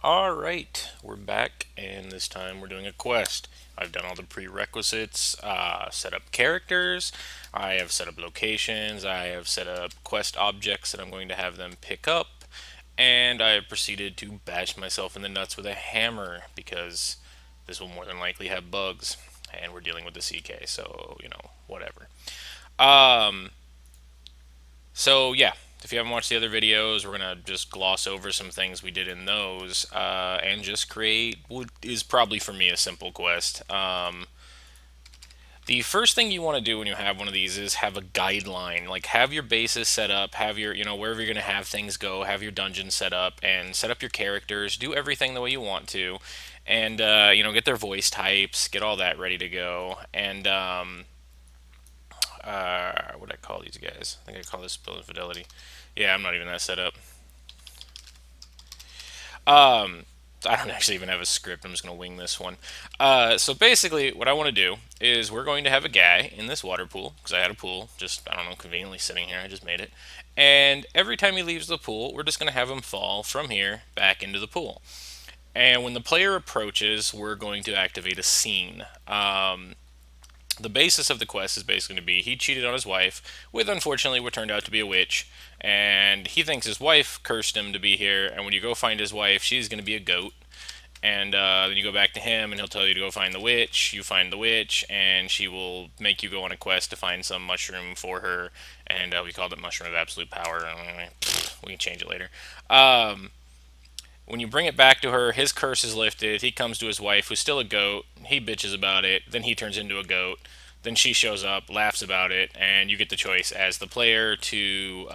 Alright, we're back, and this time we're doing a quest. I've done all the prerequisites, set up characters, I have set up locations, I have set up quest objects that I'm going to have them pick up, and I have proceeded to bash myself in the nuts with a hammer because this will more than likely have bugs, and we're dealing with the CK, so, whatever. Um, so yeah, if you haven't watched the other videos, we're gonna just gloss over some things we did in those, and just create what is probably for me a simple quest. The first thing you want to do when you have one of these is have a guideline. Like have your bases set up, have your wherever you're gonna have things go, have your dungeon set up, and set up your characters. Do everything the way you want to, and get their voice types, get all that ready to go, and what do I call these guys? I think I call this build fidelity. Yeah, I'm not even that set up. I don't actually even have a script. I'm just going to wing this one. So basically, what I want to do is we're going to have a guy in this water pool, because I had a pool, just, I don't know, conveniently sitting here. I just made it. And every time he leaves the pool, we're just going to have him fall from here back into the pool. And when the player approaches, we're going to activate a scene. The basis of the quest is basically going to be he cheated on his wife with, unfortunately, what turned out to be a witch, and he thinks his wife cursed him to be here. And when you go find his wife, she's going to be a goat. And then you go back to him, and he'll tell you to go find the witch. You find the witch, and she will make you go on a quest to find some mushroom for her. And we called it Mushroom of Absolute Power. We can change it later. When you bring it back to her, his curse is lifted. He comes to his wife, who's still a goat. He bitches about it. Then he turns into a goat. Then she shows up, laughs about it, and you get the choice as the player to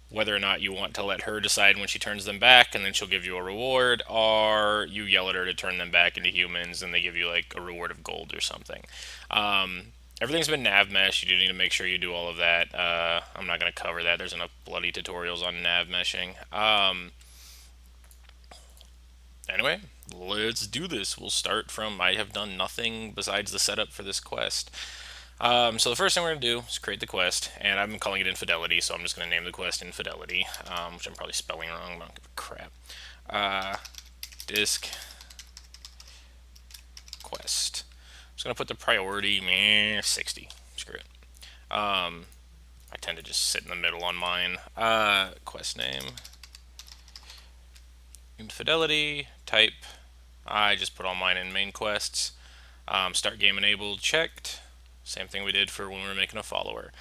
whether or not you want to let her decide when she turns them back, and then she'll give you a reward, or you yell at her to turn them back into humans, and they give you like a reward of gold or something. Everything's been nav mesh. You do need to make sure you do all of that. I'm not going to cover that. There's enough bloody tutorials on nav meshing. Anyway, let's do this. We'll start from I have done nothing besides the setup for this quest. So the first thing we're going to do is create the quest, and I've been calling it Infidelity, so I'm just going to name the quest Infidelity, which I'm probably spelling wrong, but I don't give a crap. Disk quest. I'm just going to put the priority, 60. Screw it. I tend to just sit in the middle on mine. Quest name, Infidelity, type. I just put all mine in main quests. Start game enabled, checked. Same thing we did for when we were making a follower.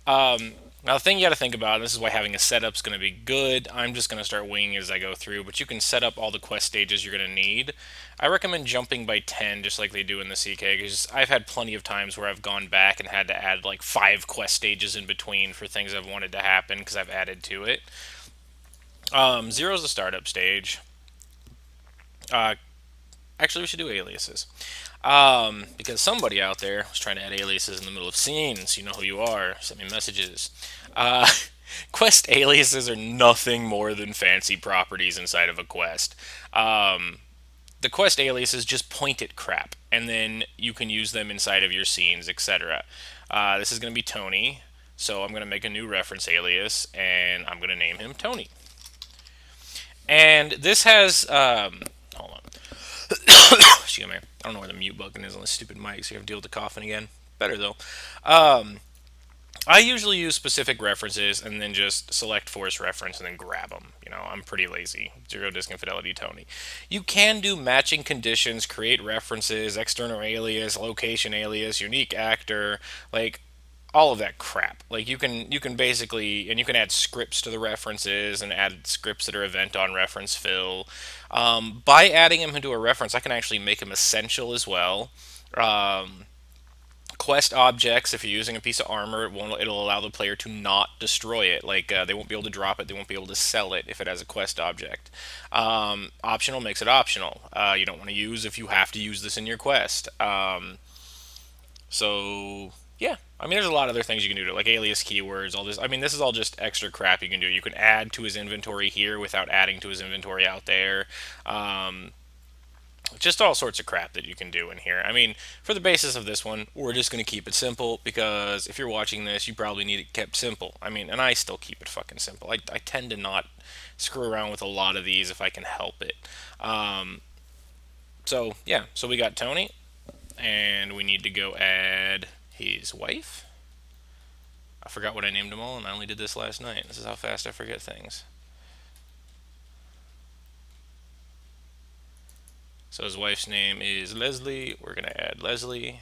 Now, the thing you got to think about, and this is why having a setup is going to be good. I'm just going to start winging as I go through, but you can set up all the quest stages you're going to need. I recommend jumping by 10, just like they do in the CK, because I've had plenty of times where I've gone back and had to add like 5 quest stages in between for things I've wanted to happen because I've added to it. 0 is the startup stage. Uh, Actually, we should do aliases. Because somebody out there was trying to add aliases in the middle of scenes. You know who you are. Send me messages. Uh, Quest aliases are nothing more than fancy properties inside of a quest. The quest aliases just point at crap, and then you can use them inside of your scenes, etc. This is going to be Tony, so I'm going to make a new reference alias, and I'm going to name him Tony. And this has, hold on. Excuse me. I don't know where the mute button is on this stupid mic, so you have to deal with the coughing again. Better though. I usually use specific references and then just select force reference and then grab them. I'm pretty lazy. Zero disk infidelity, Tony. You can do matching conditions, create references, external alias, location alias, unique actor, like all of that crap. Like you can basically, and you can add scripts to the references and add scripts that are event on reference fill. By adding him into a reference, I can actually make him essential as well. Um, Quest objects, if you're using a piece of armor, it'll allow the player to not destroy it. Like they won't be able to drop it, they won't be able to sell it if it has a quest object. Optional makes it optional. You don't want to use if you have to use this in your quest. So yeah, I mean, there's a lot of other things you can do to like alias keywords, all this. I mean, this is all just extra crap you can do. You can add to his inventory here without adding to his inventory out there. Um, Just all sorts of crap that you can do in here. I mean, for the basis of this one, we're just going to keep it simple because if you're watching this, you probably need it kept simple. I mean, and I still keep it fucking simple. I tend to not screw around with a lot of these if I can help it. So, yeah, so we got Tony, and we need to go add his wife. I forgot what I named them all, and I only did this last night. This is how fast I forget things. So his wife's name is Leslie. We're going to add Leslie.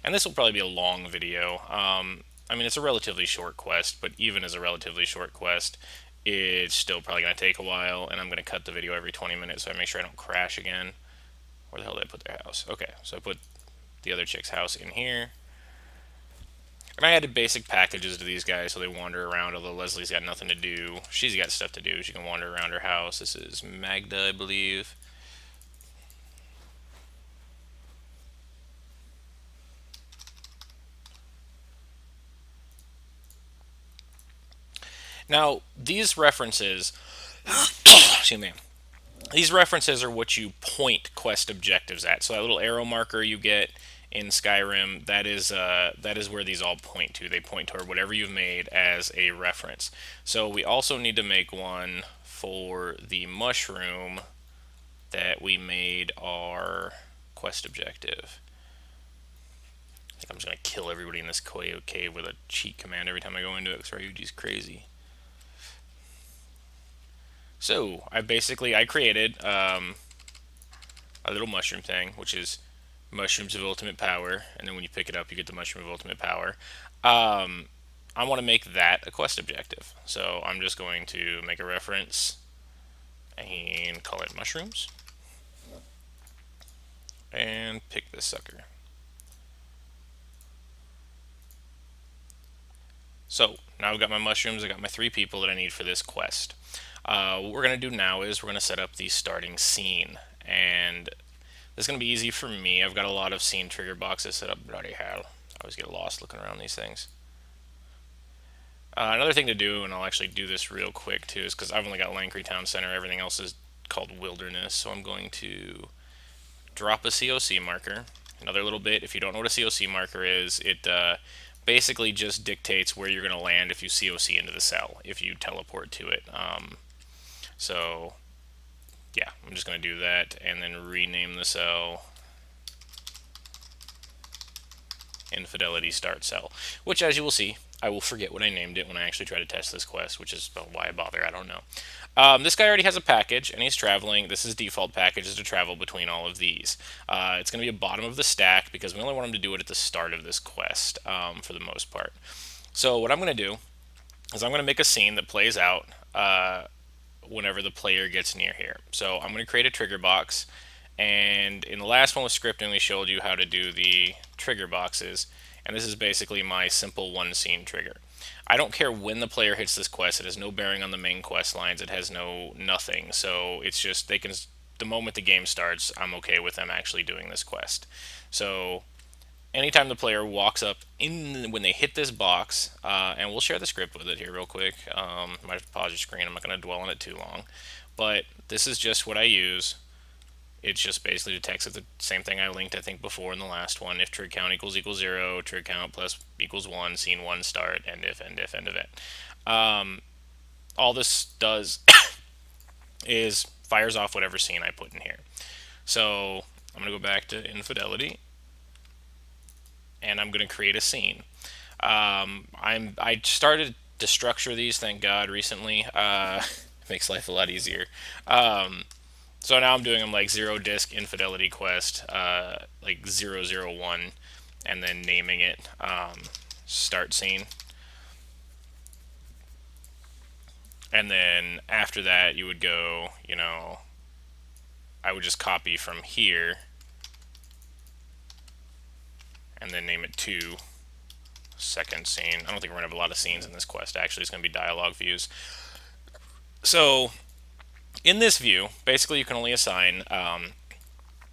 And this will probably be a long video. I mean, it's a relatively short quest, but even as a relatively short quest, it's still probably going to take a while, and I'm going to cut the video every 20 minutes so I make sure I don't crash again. Where the hell did I put their house? Okay, so I put the other chick's house in here. And I added basic packages to these guys so they wander around, although Leslie's got nothing to do. She's got stuff to do. She can wander around her house. This is Magda, I believe. Now, these references, excuse me, these references are what you point quest objectives at. So that little arrow marker you get in Skyrim, that is where these all point to. They point toward whatever you've made as a reference. So we also need to make one for the mushroom that we made our quest objective. I think I'm just gonna kill everybody in this cave with a cheat command every time I go into it because Ryuji's crazy. So I created a little mushroom thing, which is mushrooms of ultimate power, and then when you pick it up, you get the mushroom of ultimate power. I want to make that a quest objective, so I'm just going to make a reference and call it mushrooms, and pick this sucker. So now I've got my mushrooms. I got my 3 people that I need for this quest. What we're going to do now is we're going to set up the starting scene, and this is going to be easy for me. I've got a lot of scene trigger boxes set up. Bloody hell. I always get lost looking around these things. Another thing to do, and I'll actually do this real quick too, is because I've only got Lancry Town Center. Everything else is called Wilderness. So I'm going to drop a COC marker. Another little bit, if you don't know what a COC marker is, it basically just dictates where you're going to land if you COC into the cell, if you teleport to it. So yeah, I'm just going to do that and then rename the cell Infidelity Start Cell, which, as you will see, I will forget what I named it when I actually try to test this quest, which is why I bother, I don't know. This guy already has a package, and he's traveling. This is default packages to travel between all of these. It's going to be a bottom of the stack because we only want him to do it at the start of this quest for the most part. So what I'm going to do is I'm going to make a scene that plays out whenever the player gets near here. So I'm going to create a trigger box, and in the last one with scripting we showed you how to do the trigger boxes, and this is basically my simple one scene trigger. I don't care when the player hits this quest. It has no bearing on the main quest lines. It has nothing. So it's just they can, the moment the game starts, I'm okay with them actually doing this quest. So anytime the player walks up in when they hit this box, and we'll share the script with it here real quick. Might have to pause your screen. I'm not going to dwell on it too long, but this is just what I use. It's just basically detects the same thing I linked, I think, before in the last one. If trig count equals 0, trig count plus equals 1, scene 1 start, end if, end if, end event. All this does is fires off whatever scene I put in here. So I'm going to go back to Infidelity, and I'm going to create a scene. I started to structure these, thank God, recently. It makes life a lot easier. So now I'm doing them like 0 disc infidelity quest, like 001, and then naming it start scene. And then after that, you would go, I would just copy from here and then name it 2 second scene. I don't think we're going to have a lot of scenes in this quest. Actually, it's going to be dialogue views. So in this view, basically you can only assign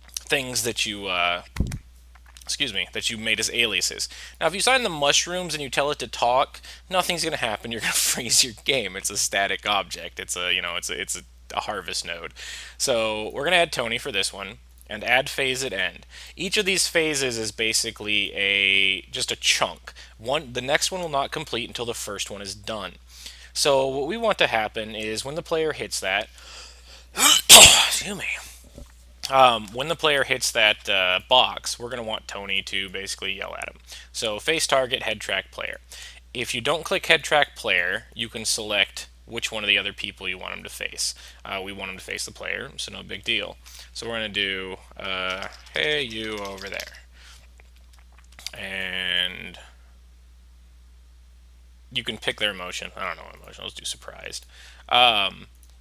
things that you that you made as aliases. Now, if you assign the mushrooms and you tell it to talk, nothing's going to happen. You're going to freeze your game. It's a static object. It's a a harvest node. So we're going to add Tony for this one and add phase at end. Each of these phases is basically just a chunk. The next one will not complete until the first one is done. So what we want to happen is when the player hits that, excuse me, when the player hits that box, we're going to want Tony to basically yell at him. So face target, head track player. If you don't click head track player, you can select which one of the other people you want him to face. We want him to face the player, so no big deal. So we're going to do, hey, you over there. And you can pick their emotion. I don't know what emotion. Let's do surprised.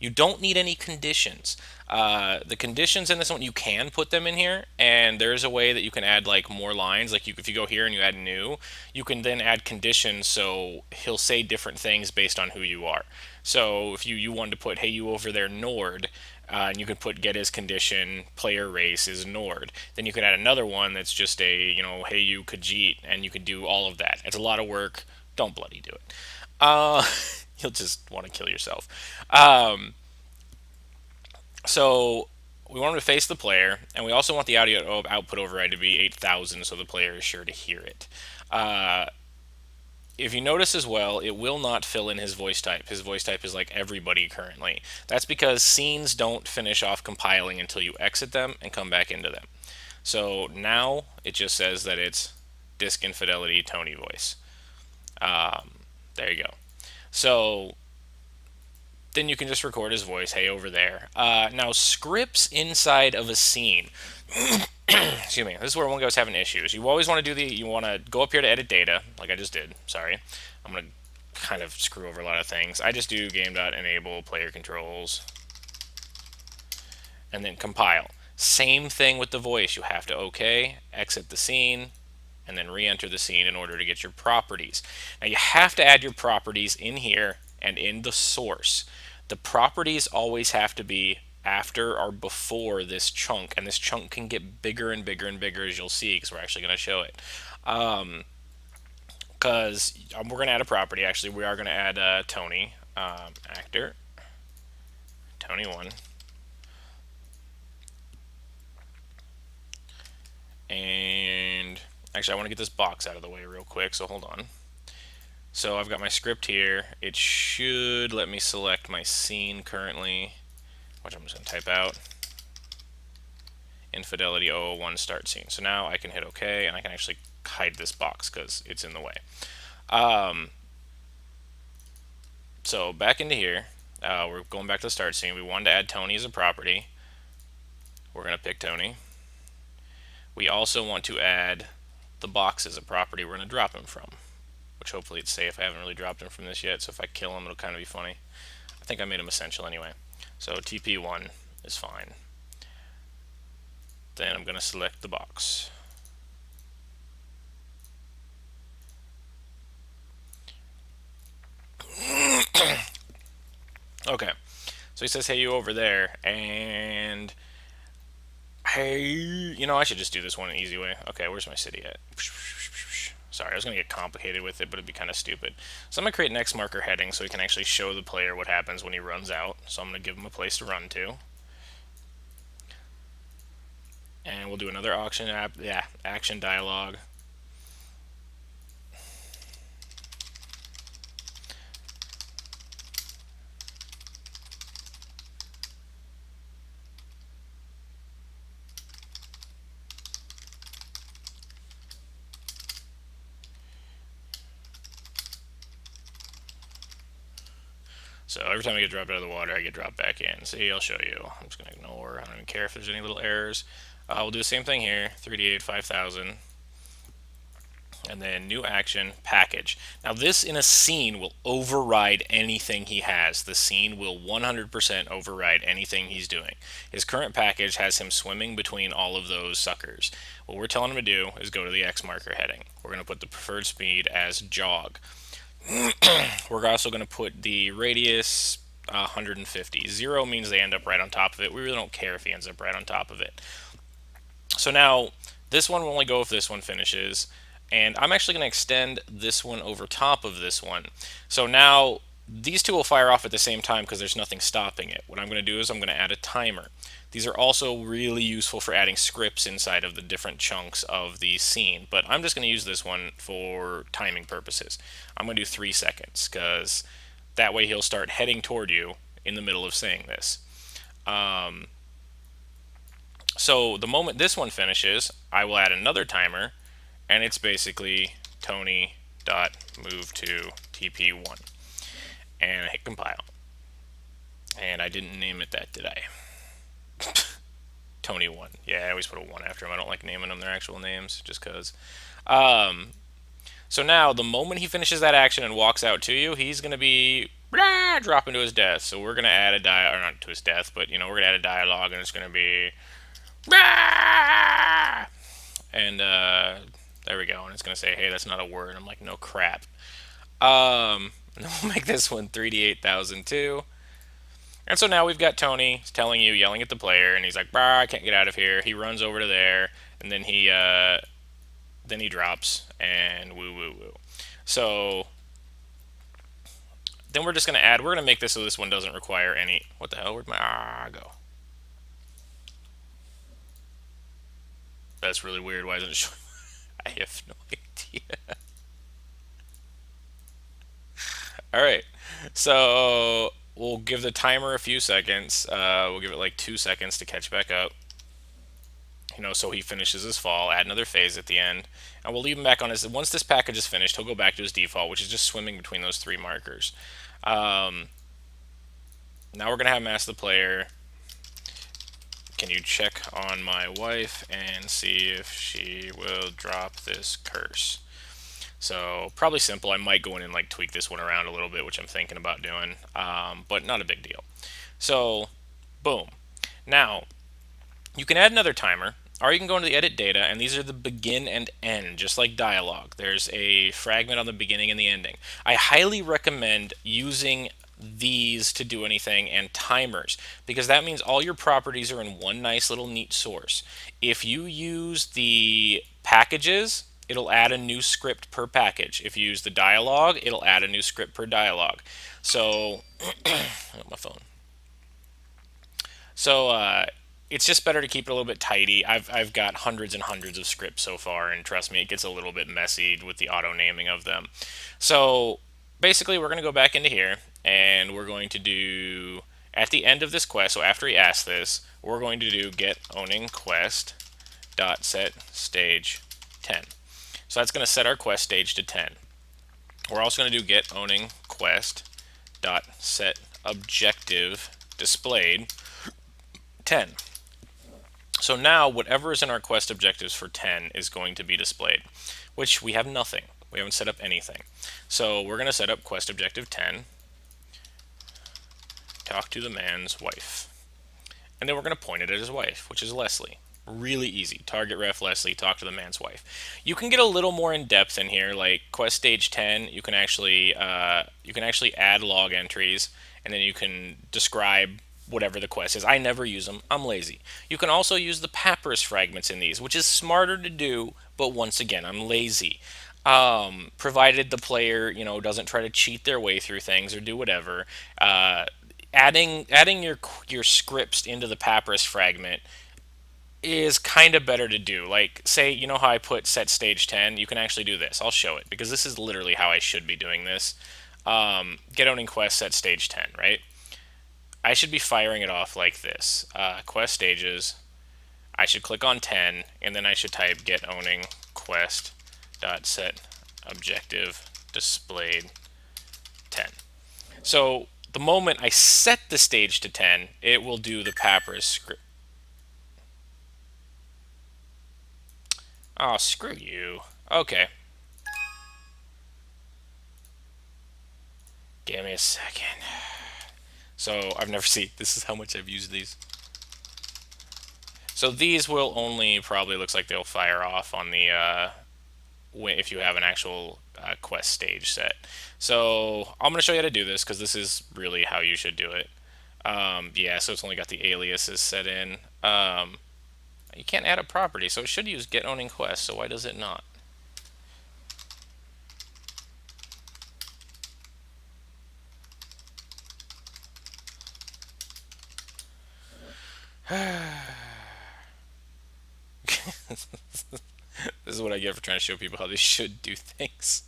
You don't need any conditions. The conditions in this one, you can put them in here, and there's a way that you can add like more lines. Like if you go here and you add new, you can then add conditions so he'll say different things based on who you are. So if you wanted to put, hey, you over there, Nord, and you could put get his condition, player race is Nord. Then you could add another one that's just a, hey, you Khajiit, and you could do all of that. It's a lot of work. Don't bloody do it. You'll just want to kill yourself. So we want him to face the player, and we also want the audio output override to be 8,000 so the player is sure to hear it. If you notice as well, it will not fill in his voice type. His voice type is like everybody currently. That's because scenes don't finish off compiling until you exit them and come back into them. So now it just says that it's disk infidelity Tony voice. There you go. So then you can just record his voice, hey, over there. Now, scripts inside of a scene. Excuse me. This is where one guy's having issues. You always want to you want to go up here to edit data, like I just did. Sorry. I'm going to kind of screw over a lot of things. I just do game.enable player controls and then compile. Same thing with the voice. You have to OK, exit the scene, and then re-enter the scene in order to get your properties. Now you have to add your properties in here and in the source. The properties always have to be after or before this chunk, and this chunk can get bigger and bigger and bigger as you'll see because we're actually going to show it. Because we're going to add a property. Actually, we are going to add Tony, actor, Tony1. And actually, I want to get this box out of the way real quick, so hold on. So I've got my script here. It should let me select my scene currently, which I'm just going to type out. Infidelity 001 start scene. So now I can hit OK, and I can actually hide this box because it's in the way. So back into here, we're going back to the start scene. We wanted to add Tony as a property. We're going to pick Tony. We also want to add the box as a property we're going to drop him from, which hopefully it's safe. I haven't really dropped him from this yet, so if I kill him, it'll kind of be funny. I think I made him essential anyway. So TP1 is fine. Then I'm going to select the box. Okay, so he says, hey, you over there, and hey, I should just do this one an easy way. Okay, where's my city at? Sorry, I was going to get complicated with it, but it'd be kind of stupid. So I'm going to create an X marker heading so we can actually show the player what happens when he runs out. So I'm going to give him a place to run to. And we'll do another action dialogue. So every time I get dropped out of the water, I get dropped back in. See, I'll show you. I'm just going to ignore. I don't even care if there's any little errors. We'll do the same thing here, 3D8 5000. And then new action, package. Now this in a scene will override anything he has. The scene will 100% override anything he's doing. His current package has him swimming between all of those suckers. What we're telling him to do is go to the X marker heading. We're going to put the preferred speed as jog. We're also going to put the radius 150. 0 means they end up right on top of it. We really don't care if he ends up right on top of it. So now this one will only go if this one finishes, and I'm actually going to extend this one over top of this one. So now these two will fire off at the same time because there's nothing stopping it. What I'm going to do is I'm going to add a timer. These are also really useful for adding scripts inside of the different chunks of the scene, but I'm just going to use this one for timing purposes. I'm going to do 3 seconds because that way he'll start heading toward you in the middle of saying this. So the moment this one finishes, I will add another timer, and it's basically Tony dot move to TP1, and I hit compile. And I didn't name it that, did I? Tony 1. Yeah, I always put a 1 after them. I don't like naming them their actual names just because. So now, the moment he finishes that action and walks out to you, he's going to be dropping to his death. So we're going to add a or not to his death, but we're going to add a dialogue, and it's going to be and there we go. And it's going to say, hey, that's not a word. I'm like, no crap. And then we'll make this one 3D8002. And so now we've got Tony telling you, yelling at the player, and he's like, "Bah, I can't get out of here." He runs over to there, and then he drops, and woo woo woo. So then we're just gonna add. We're gonna make this so this one doesn't require any. What the hell? Where'd my go? That's really weird. Why isn't it showing? I have no idea. All right, so we'll give the timer a few seconds. We'll give it like 2 seconds to catch back up. So he finishes his fall, add another phase at the end, and we'll leave him back on his. Once this package is finished, he'll go back to his default, which is just swimming between those 3 markers. Now we're gonna have him ask the player, "Can you check on my wife and see if she will drop this curse?" So probably simple. I might go in and like tweak this one around a little bit, which I'm thinking about doing, but not a big deal. So, boom. Now you can add another timer, or you can go into the edit data, and these are the begin and end, just like dialogue. There's a fragment on the beginning and the ending. I highly recommend using these to do anything and timers, because that means all your properties are in one nice little neat source. If you use the packages, it'll add a new script per package. If you use the dialogue, it'll add a new script per dialogue. So, oh, my phone. So it's just better to keep it a little bit tidy. I've got hundreds and hundreds of scripts so far, and trust me, it gets a little bit messy with the auto naming of them. So basically, we're going to go back into here, and we're going to do at the end of this quest. So after he asks this, we're going to do get owning quest dot set stage 10. So that's going to set our quest stage to 10. We're also going to do get owning quest dot set objective displayed 10. So now whatever is in our quest objectives for 10 is going to be displayed, which we have nothing. We haven't set up anything. So we're going to set up quest objective 10, talk to the man's wife. And then we're going to point it at his wife, which is Leslie. Really easy. Target ref Leslie, talk to the man's wife. You can get a little more in depth in here, like quest stage 10. You can actually add log entries, and then you can describe whatever the quest is. I never use them. I'm lazy. You can also use the papyrus fragments in these, which is smarter to do, but once again, I'm lazy. Provided the player, doesn't try to cheat their way through things or do whatever. Adding your scripts into the papyrus fragment is kind of better to do. Like, say, you know how I put set stage 10? You can actually do this. I'll show it, because this is literally how I should be doing this. Get owning quest set stage 10, right? I should be firing it off like this. Quest stages. I should click on 10, and then I should type get owning quest dot set objective displayed 10. So the moment I set the stage to 10, it will do the papyrus script. Oh, screw you. Okay. Give me a second. So I've never seen, this is how much I've used these. So these will only probably, looks like they'll fire off on the, if you have an actual quest stage set. So I'm going to show you how to do this, because this is really how you should do it. Yeah, so it's only got the aliases set in. You can't add a property, so it should use get owning quest, so why does it not? This is what I get for trying to show people how they should do things.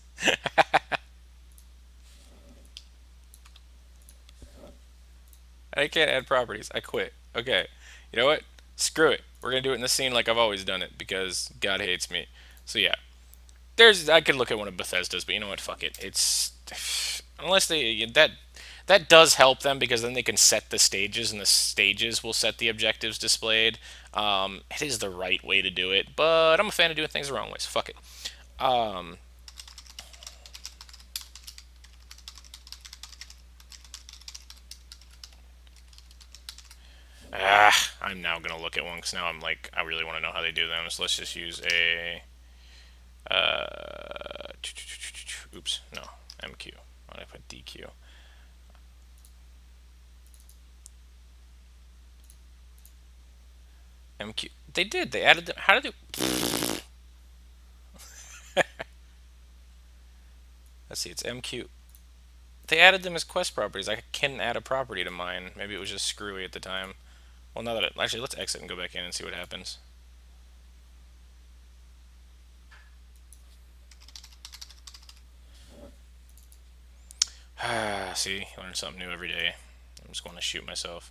I can't add properties. I quit. Okay. You know what? Screw it. We're gonna do it in the scene like I've always done it because God hates me. So yeah. I could look at one of Bethesda's, but you know what? Fuck it. It's unless that does help them because then they can set the stages and the stages will set the objectives displayed. It is the right way to do it, but I'm a fan of doing things the wrong way. So fuck it. Um, I'm now gonna look at one because now I'm like I really want to know how they do them. So let's just use a oops, no, MQ. Why did I put DQ? MQ. They did. They added them. How did they? Let's see. It's MQ. They added them as quest properties. I can add a property to mine. Maybe it was just screwy at the time. Well, now that actually, let's exit and go back in and see what happens. See, learn something new every day. I'm just going to shoot myself.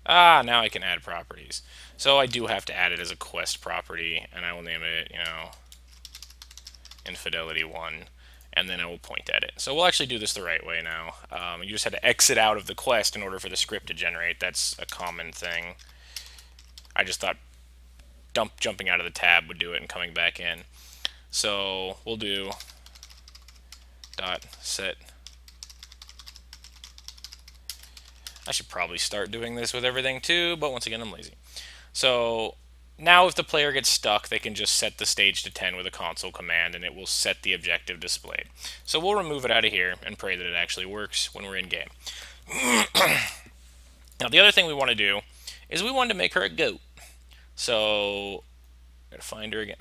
Now I can add properties. So I do have to add it as a quest property, and I will name it, Infidelity 1, and then I will point at it. So we'll actually do this the right way now. You just had to exit out of the quest in order for the script to generate. That's a common thing. I just thought jumping out of the tab would do it and coming back in. So we'll do dot set. I should probably start doing this with everything too, but once again, I'm lazy. So now if the player gets stuck, they can just set the stage to 10 with a console command and it will set the objective displayed. So we'll remove it out of here and pray that it actually works when we're in game. Now the other thing we want to do is we want to make her a goat. So, gotta find her again.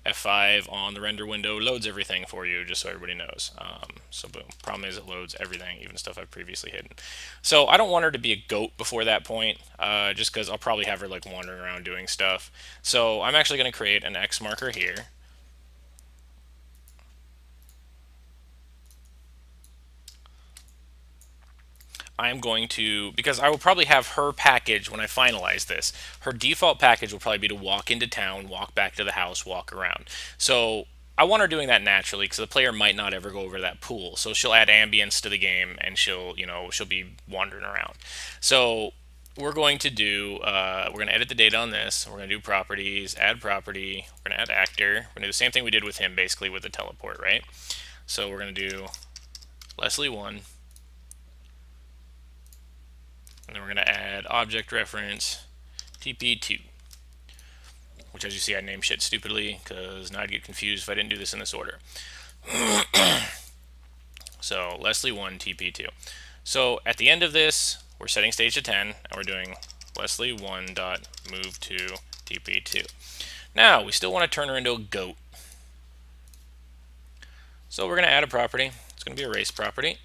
F5 on the render window loads everything for you, just so everybody knows. So boom. Problem is it loads everything, even stuff I've previously hidden. So I don't want her to be a goat before that point, just because I'll probably have her like wandering around doing stuff. So I'm actually going to create an X marker here. I'm going to, because I will probably have her package when I finalize this. Her default package will probably be to walk into town, walk back to the house, walk around. So I want her doing that naturally because the player might not ever go over to that pool. So she'll add ambience to the game and she'll be wandering around. So we're going to do, we're going to edit the data on this. We're going to do properties, add property. We're going to add actor. We're going to do the same thing we did with him basically with the teleport, right? So we're going to do Leslie1. And then we're going to add object reference TP2, which as you see I named shit stupidly because now I'd get confused if I didn't do this in this order. So Leslie1 TP2. So at the end of this, we're setting stage to 10 and we're doing Leslie1 dot move to TP2. Now we still want to turn her into a goat. So we're going to add a property. It's going to be a race property.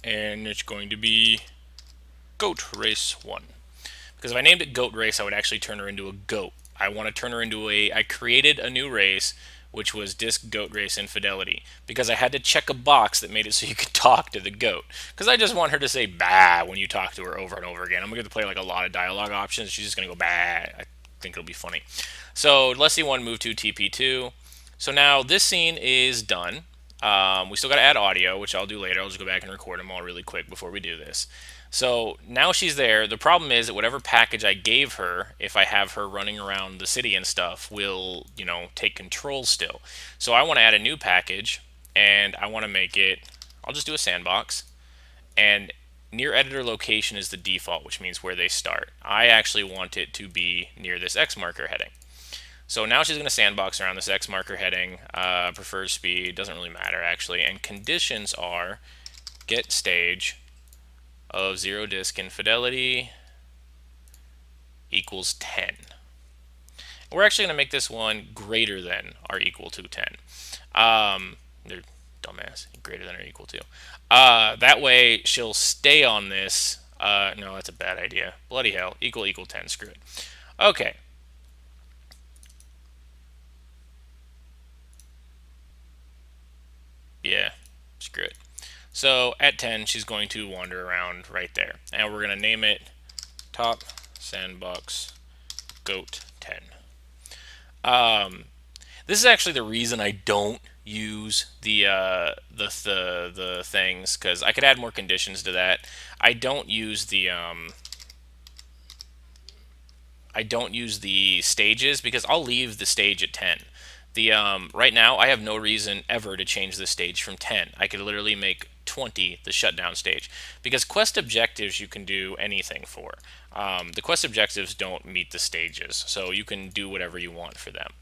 And it's going to be Goat Race 1. Because if I named it Goat Race, I would actually turn her into a goat. I want to turn her into I created a new race, which was Disc Goat Race Infidelity. Because I had to check a box that made it so you could talk to the goat. Because I just want her to say bah when you talk to her over and over again. I'm going to play like a lot of dialogue options. She's just going to go bah. I think it'll be funny. So Leslie1 move to TP2. So now this scene is done. We still got to add audio, which I'll do later. I'll just go back and record them all really quick before we do this. So now she's there. The problem is that whatever package I gave her, if I have her running around the city and stuff, will, take control still. So I want to add a new package, and I want to make it, I'll just do a sandbox, and near editor location is the default, which means where they start. I actually want it to be near this X marker heading. So now she's going to sandbox around this X marker heading, prefers speed, doesn't really matter actually, and conditions are get stage of 0 disc infidelity equals 10. We're actually going to make this one greater than or equal to 10. They're dumbass, greater than or equal to. That way she'll stay on this. No, that's a bad idea. Bloody hell. Equal 10. Screw it. Okay. Yeah, screw it. So at 10, she's going to wander around right there. And we're going to name it Top Sandbox Goat 10. This is actually the reason I don't use the things, because I could add more conditions to that. I don't use the stages because I'll leave the stage at 10. The right now I have no reason ever to change the stage from 10. I could literally make 20 the shutdown stage, because quest objectives you can do anything for. The quest objectives don't meet the stages, so you can do whatever you want for them.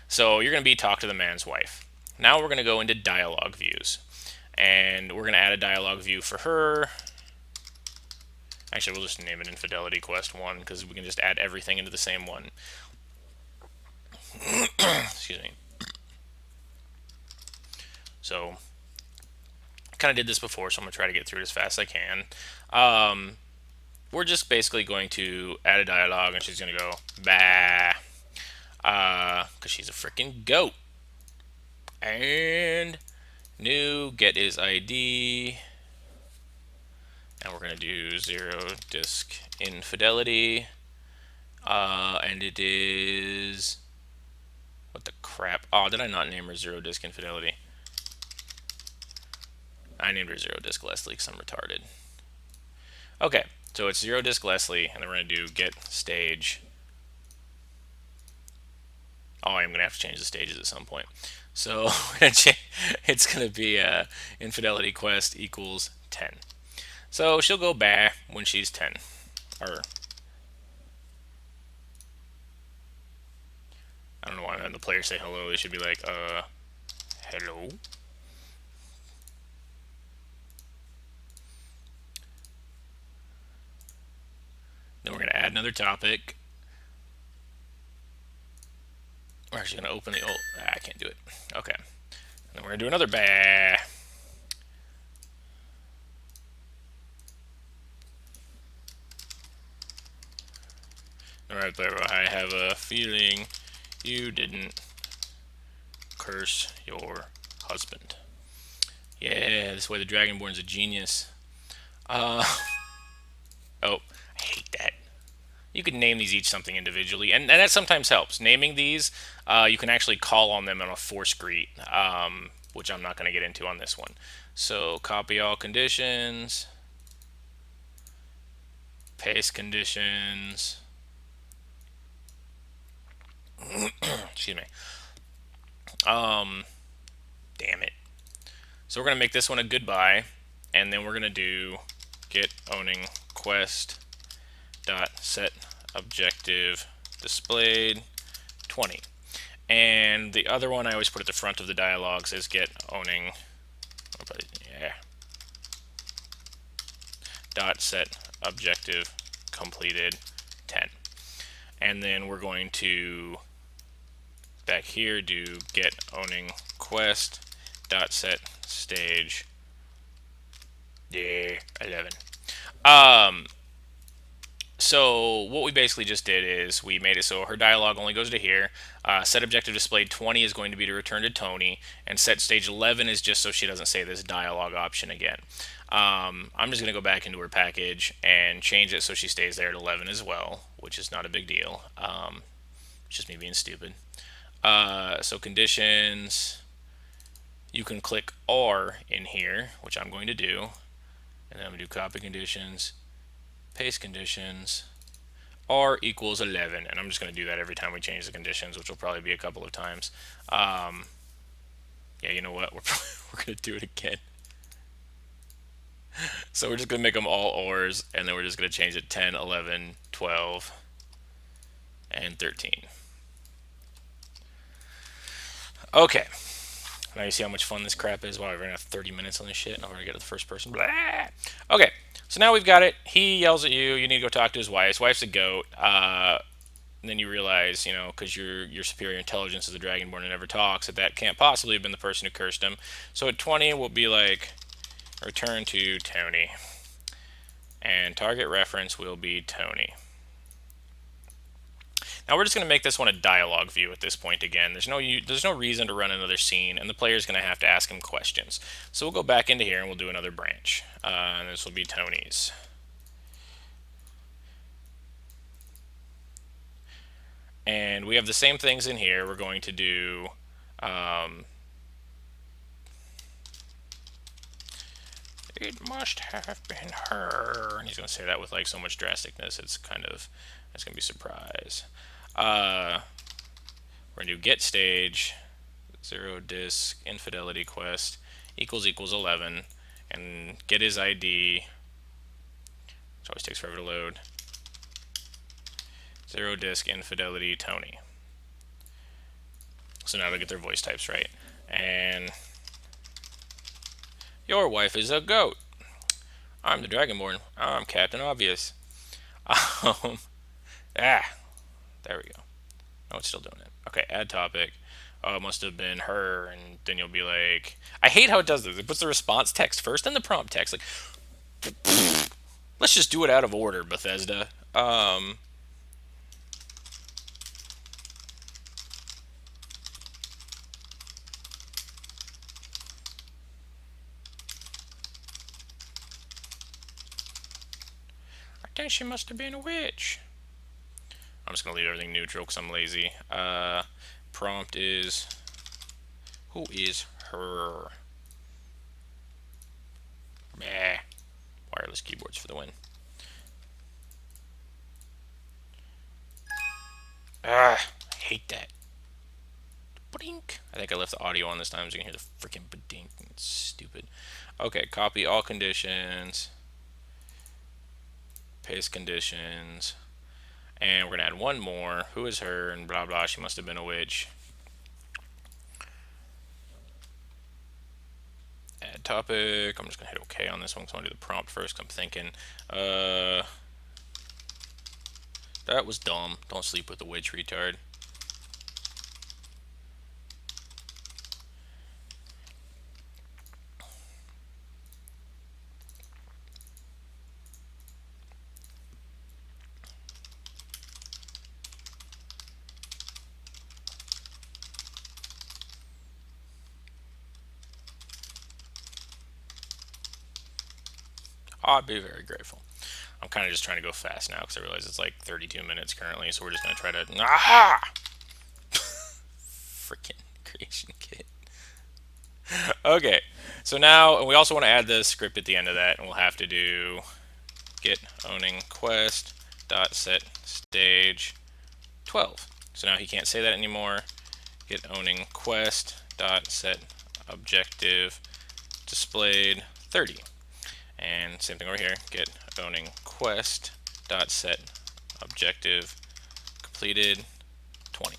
So you're going to be talk to the man's wife. Now we're going to go into dialogue views, and we're going to add a dialogue view for her. Actually, we'll just name it Infidelity Quest 1, because we can just add everything into the same one. Excuse me. So, kind of did this before, so I'm going to try to get through it as fast as I can. We're just basically going to add a dialogue, and she's going to go, bah, because she's a freaking goat. And new, get his ID. And we're going to do 0 disk infidelity. And it is... What the crap? Oh, did I not name her 0 disk infidelity? I named her 0 disk Leslie because I'm retarded. Okay, so it's 0 disk Leslie, and then we're going to do get stage. Oh, I'm going to have to change the stages at some point. So it's going to be Infidelity Quest equals 10. So she'll go bah when she's 10. Or, I don't know why when the players say hello, they should be like, hello? Then we're going to add another topic. We're actually going to open the old... I can't do it. Okay. Then we're going to do another bah. Alright, but I have a feeling you didn't curse your husband. Yeah, this way the Dragonborn's a genius. Oh, I hate that. You can name these each something individually, and that sometimes helps. Naming these, you can actually call on them on a force greet, which I'm not going to get into on this one. So copy all conditions, paste conditions. Excuse me. Damn it. So we're going to make this one a goodbye, and then we're going to do get owning quest dot set objective displayed 20. And the other one I always put at the front of the dialogues is get owning dot set objective completed 10. And then we're going to back here do get owning quest dot set stage 11. So what we basically just did is we made it so her dialogue only goes to here. Set objective displayed 20 is going to be to return to Tony, and set stage 11 is just so she doesn't say this dialogue option again. I'm just going to go back into her package and change it so she stays there at 11 as well, which is not a big deal. It's just me being stupid. So conditions, you can click R in here, which I'm going to do, and then I'm going to do copy conditions, paste conditions, R equals 11, and I'm just going to do that every time we change the conditions, which will probably be a couple of times. Yeah, you know what? We're going to do it again. So we're just going to make them all ORs, and then we're just going to change it 10, 11, 12, and 13. Okay. Now you see how much fun this crap is? Wow, we're going to have 30 minutes on this shit, and I've already got to the first person. Blah. Okay, so now we've got it. He yells at you. You need to go talk to his wife. His wife's a goat. And then you realize, because your superior intelligence as a dragonborn and never talks, that can't possibly have been the person who cursed him. So at 20, we'll be like, return to Tony. And target reference will be Tony. Now we're just going to make this one a dialogue view at this point again. There's no reason to run another scene, and the player's going to have to ask him questions. So we'll go back into here and we'll do another branch. And this will be Tony's. And we have the same things in here. We're going to do it must have been her. And he's going to say that with like so much drasticness. It's going to be a surprise. We're going to do get stage, 0 disc, infidelity quest, equals 11, and get his ID, which always takes forever to load, 0 disc, infidelity, Tony. So now they'll get their voice types right. And your wife is a goat. I'm the Dragonborn. I'm Captain Obvious. There we go. Oh, it's still doing it. Okay, add topic. Oh, it must have been her, and then you'll be like, I hate how it does this. It puts the response text first, then the prompt text. Like, let's just do it out of order, Bethesda. I think she must have been a witch. I'm just gonna leave everything neutral because I'm lazy. Prompt is, who is her? Meh. Wireless keyboards for the win. I hate that. Badink. I think I left the audio on this time so you can hear the freaking badink. It's stupid. Okay, copy all conditions. Paste conditions. And we're going to add one more. Who is her? And blah, blah. She must have been a witch. Add topic. I'm just going to hit OK on this one because I want to do the prompt first. I'm thinking, that was dumb. Don't sleep with the witch, retard. I'd be very grateful. I'm kind of just trying to go fast now because I realize it's like 32 minutes currently, so we're just going to try to... Ah! Freaking creation kit. Okay, so now we also want to add the script at the end of that, and we'll have to do get owning quest dot set stage 12. So now he can't say that anymore. Get owning quest dot set objective displayed 30. And same thing over here, get owning quest dot set objective completed 20.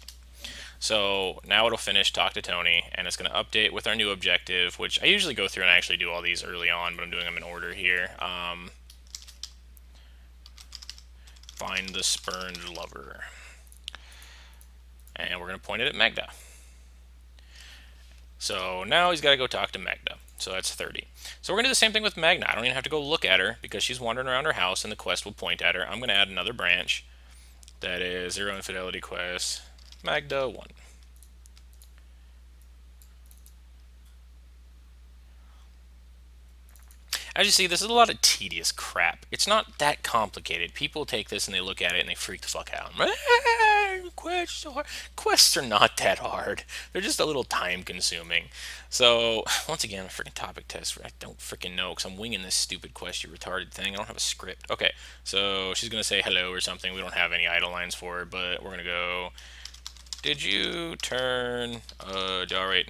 So now it'll finish talk to Tony, and it's going to update with our new objective, which I usually go through and actually do all these early on, but I'm doing them in order here. Find the spurned lover. And we're going to point it at Magda. So now he's got to go talk to Magda. So that's 30. So we're going to do the same thing with Magna. I don't even have to go look at her because she's wandering around her house and the quest will point at her. I'm going to add another branch that is 0 infidelity quest, Magda 1. As you see, this is a lot of tedious crap. It's not that complicated. People take this and they look at it and they freak the fuck out. Quests are not that hard. They're just a little time consuming. So, once again, a freaking topic test. I don't freaking know because I'm winging this stupid quest, you retarded thing. I don't have a script. Okay, so she's going to say hello or something. We don't have any idle lines for her, but we're going to go, did you turn, alright.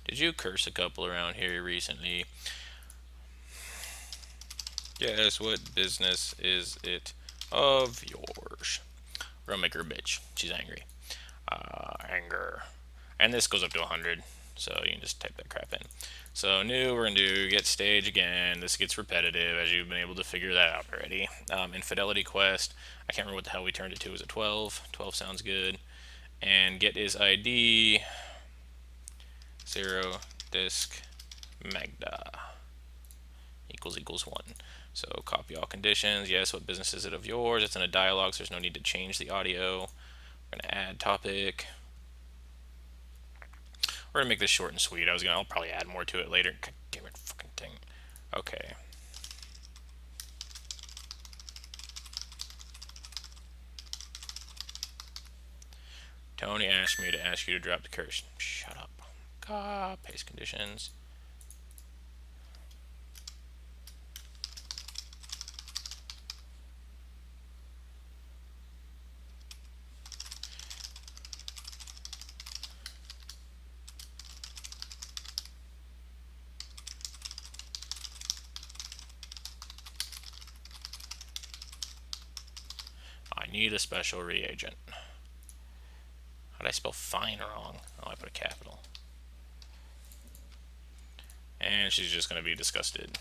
Did you curse a couple around here recently? Yes, what business is it of yours? We're gonna make her a bitch. She's angry. Anger. And this goes up to 100. So you can just type that crap in. So new, we're going to do get stage again. This gets repetitive, as you've been able to figure that out already. Infidelity quest, I can't remember what the hell we turned it to. Was it 12? 12 sounds good. And get is ID 0 disk magda equals 1. So copy all conditions. Yes, what business is it of yours? It's in a dialogue, so there's no need to change the audio. We're going to add topic. We're gonna make this short and sweet. I'll probably add more to it later. God damn it, fucking thing. Okay. Tony asked me to ask you to drop the curse. Shut up. God, paste conditions. I need a special reagent. How did I spell fine wrong? Oh, I put a capital. And she's just going to be disgusted.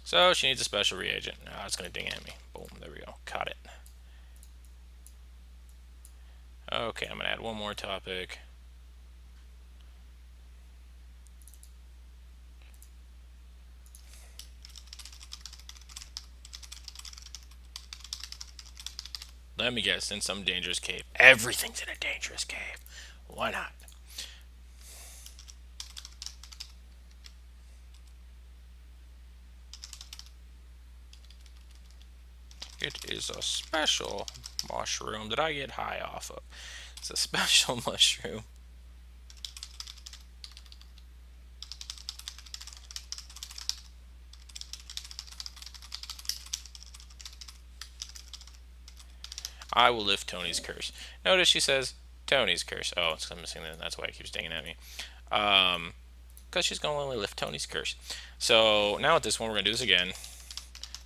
So she needs a special reagent. Oh, it's going to ding at me. Boom, there we go. Caught it. Okay, I'm going to add one more topic. Let me guess, in some dangerous cave. Everything's in a dangerous cave. Why not? It is a special mushroom that I get high off of. It's a special mushroom. I will lift Tony's curse. Notice she says Tony's curse. Oh, it's missing that. That's why it keeps dinging at me. Because she's going to only lift Tony's curse. So now with this one, we're going to do this again.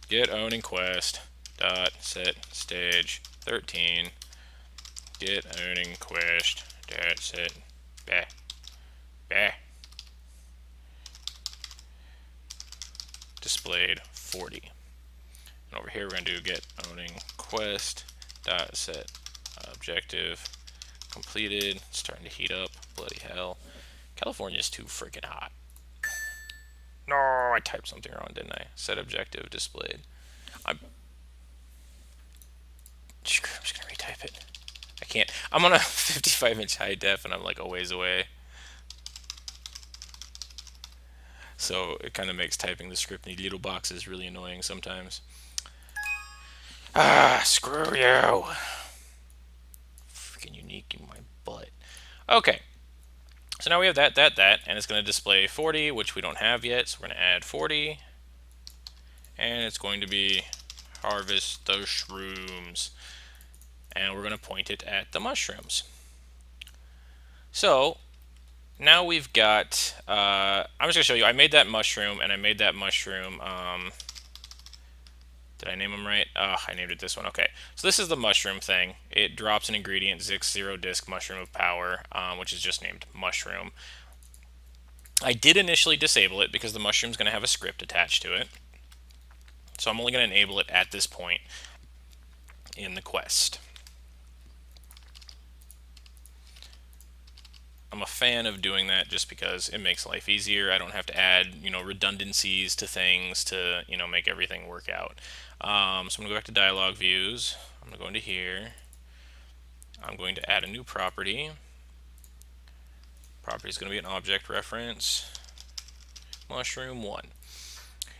Get owning quest dot set stage 13. Get owning quest dot set displayed 40. And over here we're going to do get owning quest dot set objective completed. It's starting to heat up. Bloody hell. California's too freaking hot. No, I typed something wrong, didn't I? Set objective displayed. I'm just gonna retype it. I can't. I'm on a 55-inch high def and I'm like a ways away. So it kind of makes typing the script in little boxes really annoying sometimes. Ah, screw you. Freaking unique in my butt. Okay. So now we have that, and it's going to display 40, which we don't have yet, so we're going to add 40. And it's going to be harvest the shrooms. And we're going to point it at the mushrooms. So now we've got, I'm just going to show you, I made that mushroom, and I made that mushroom, did I name them right? Oh, I named it this one. Okay. So this is the mushroom thing. It drops an ingredient, Zix 0 disk mushroom of power, which is just named mushroom. I did initially disable it because the mushroom's going to have a script attached to it. So I'm only going to enable it at this point in the quest. I'm a fan of doing that just because it makes life easier. I don't have to add, redundancies to things to, make everything work out. So I'm going to go back to dialog views. I'm going to go into here. I'm going to add a new property. Property is going to be an object reference. Mushroom 1.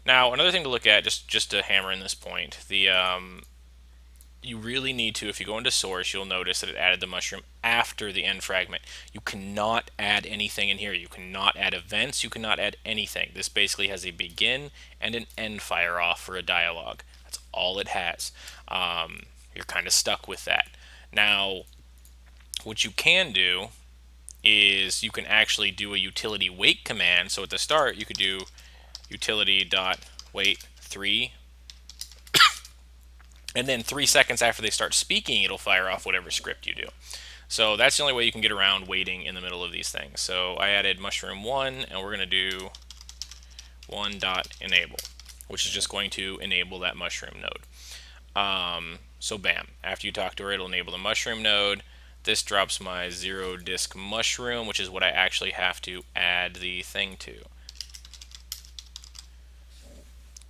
Now, another thing to look at, just to hammer in this point, you really need to, if you go into source, you'll notice that it added the mushroom after the end fragment. You cannot add anything in here. You cannot add events. You cannot add anything. This basically has a begin and an end fire off for a dialogue. That's all it has. You're kind of stuck with that. Now, what you can do is you can actually do a utility wait command. So at the start, you could do utility.wait 3. And then 3 seconds after they start speaking, it'll fire off whatever script you do. So that's the only way you can get around waiting in the middle of these things. So I added mushroom 1, and we're going to do 1.enable, which is just going to enable that mushroom node. So bam, after you talk to her, it'll enable the mushroom node. This drops my 0 disk mushroom, which is what I actually have to add the thing to.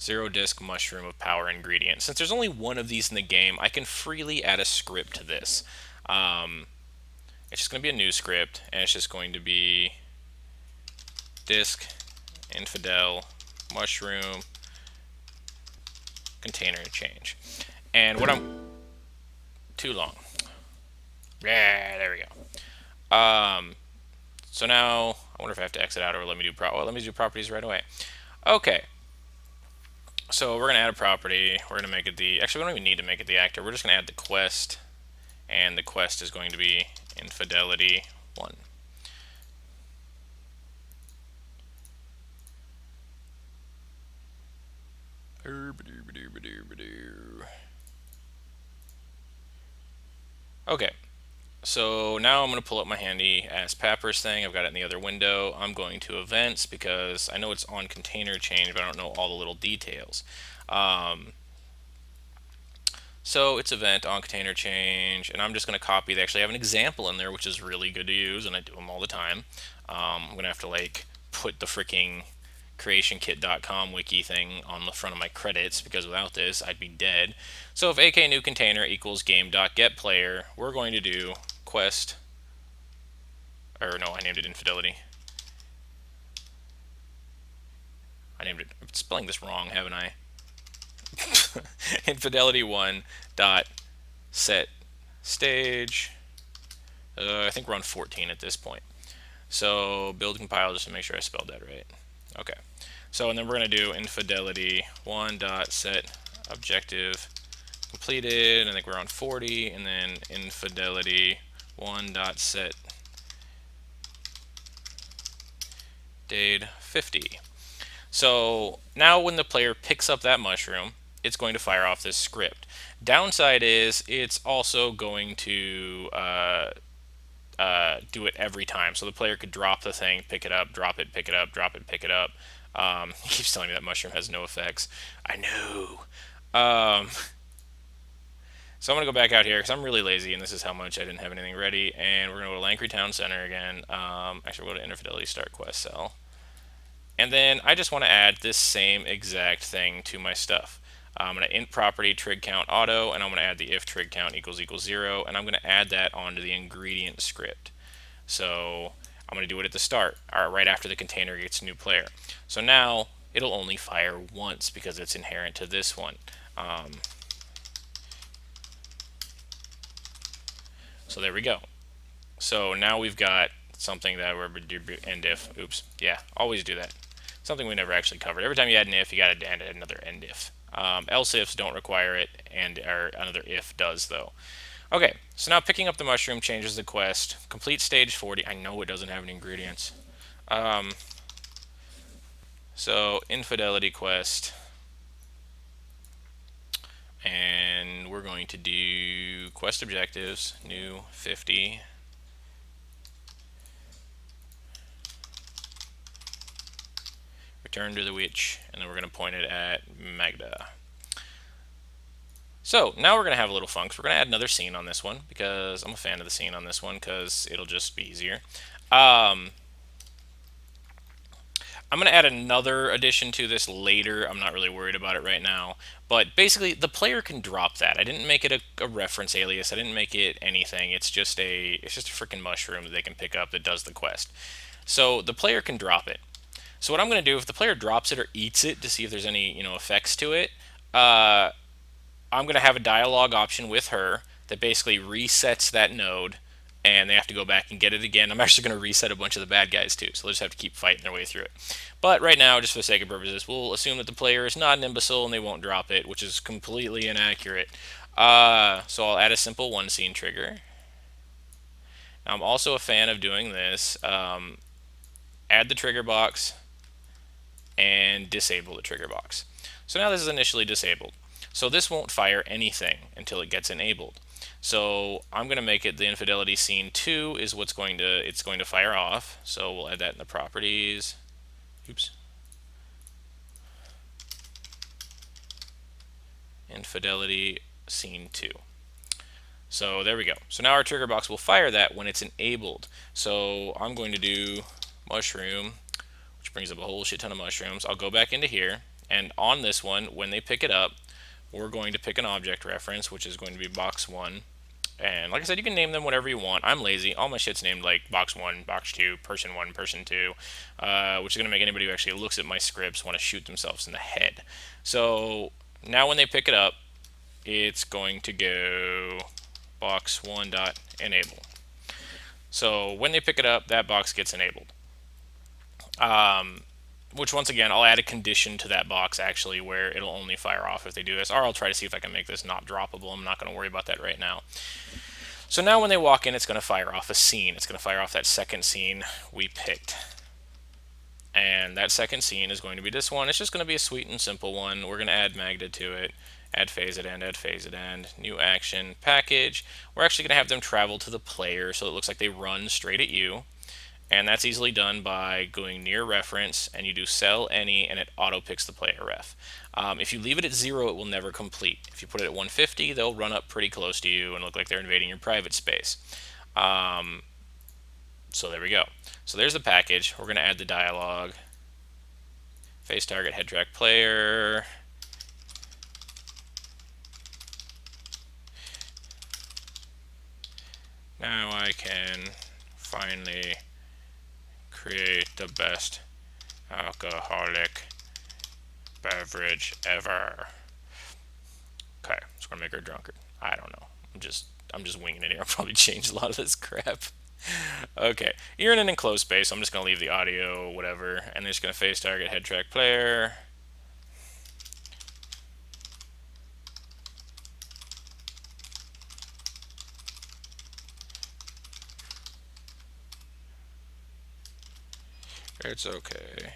0 disk mushroom of power ingredient. Since there's only one of these in the game, I can freely add a script to this. It's just going to be a new script, and it's just going to be disk infidel mushroom container change. And what I'm too long. Yeah, there we go. So now I wonder if I have to exit out or let me do let me do properties right away. Okay. So we're gonna add a property. We're gonna make it the. Actually, we don't even need to make it the actor. We're just gonna add the quest, and the quest is going to be infidelity 1. Okay, so now I'm going to pull up my handy ass Pappers thing. I've got it in the other window. I'm going to events because I know it's on container change, but I don't know all the little details. So it's event on container change, and I'm just going to copy. They actually have an example in there, which is really good to use, and I do them all the time. I'm going to have to like put the freaking creationkit.com wiki thing on the front of my credits, because without this I'd be dead. So if AK new container equals game.getPlayer, we're going to do quest, or no, I named it infidelity. I named it, I'm spelling this wrong, haven't I? Infidelity 1 dot set stage. I think we're on 14 at this point. So build compile just to make sure I spelled that right. Okay. So and then we're going to do infidelity 1 dot set objective completed. I think we're on 40, and then infidelity 1 dot set date 50. So now when the player picks up that mushroom, it's going to fire off this script. Downside is it's also going to do it every time. So the player could drop the thing, pick it up, drop it, pick it up, drop it, pick it up. He keeps telling me that mushroom has no effects. I know. So I'm going to go back out here because I'm really lazy, and this is how much I didn't have anything ready. And we're going to go to Lancry Town Center again. Actually, we'll go to Infidelity Start Quest Cell. And then I just want to add this same exact thing to my stuff. I'm going to int property trig count auto, and I'm going to add the if trig count equals 0, and I'm going to add that onto the ingredient script. So I'm going to do it at the start, or right after the container gets a new player. So now it'll only fire once because it's inherent to this one. So there we go. So now we've got something that we're end if. Oops. Yeah, always do that. Something we never actually covered. Every time you add an if, you got to add another end if. Else ifs don't require it, and another if does though. Okay, so now picking up the mushroom changes the quest. Complete stage 40. I know it doesn't have any ingredients. So infidelity quest, and we're going to do quest objectives, new 50. Return to the witch, and then we're going to point it at Magda. So now we're going to have a little fun. We're going to add another scene on this one because I'm a fan of the scene on this one because it'll just be easier. I'm going to add another addition to this later. I'm not really worried about it right now. But basically, the player can drop that. I didn't make it a reference alias. I didn't make it anything. It's just a freaking mushroom that they can pick up that does the quest. So the player can drop it. So what I'm going to do, if the player drops it or eats it to see if there's any effects to it, I'm going to have a dialogue option with her that basically resets that node, and they have to go back and get it again. I'm actually going to reset a bunch of the bad guys too, so they'll just have to keep fighting their way through it. But right now, just for the sake of purposes, we'll assume that the player is not an imbecile and they won't drop it, which is completely inaccurate. So I'll add a simple one scene trigger. Now I'm also a fan of doing this. Add the trigger box and disable the trigger box. So now this is initially disabled. So this won't fire anything until it gets enabled. So I'm going to make it the infidelity scene 2 is what's going to fire off. So we'll add that in the properties. Oops. Infidelity scene 2. So there we go. So now our trigger box will fire that when it's enabled. So I'm going to do mushroom, which brings up a whole shit ton of mushrooms. I'll go back into here, and on this one, when they pick it up, we're going to pick an object reference, which is going to be box 1. And like I said, you can name them whatever you want. I'm lazy. All my shit's named like box 1, box 2, person 1, person 2, which is going to make anybody who actually looks at my scripts want to shoot themselves in the head. So now when they pick it up, it's going to go box 1.enable. So when they pick it up, that box gets enabled. Which once again, I'll add a condition to that box actually where it'll only fire off if they do this, or I'll try to see if I can make this not droppable. I'm not going to worry about that right now. So now when they walk in, it's going to fire off a scene. It's going to fire off that second scene we picked. And that second scene is going to be this one. It's just going to be a sweet and simple one. We're going to add Magda to it. Add phase at end, add phase at end, new action package. We're actually going to have them travel to the player so it looks like they run straight at you. And that's easily done by going near reference and you do cell any and it auto picks the player ref. If you leave it at 0, it will never complete. If you put it at 150, they'll run up pretty close to you and look like they're invading your private space. So there we go. So there's the package. We're going to add the dialogue. Face target, head track player. Now I can finally create the best alcoholic beverage ever. Okay, so we're gonna make her a drunkard. I don't know. I'm just winging it here. I'll probably change a lot of this crap. Okay, you're in an enclosed space, so I'm just gonna leave the audio, whatever, and they're just gonna face target head track player. It's okay.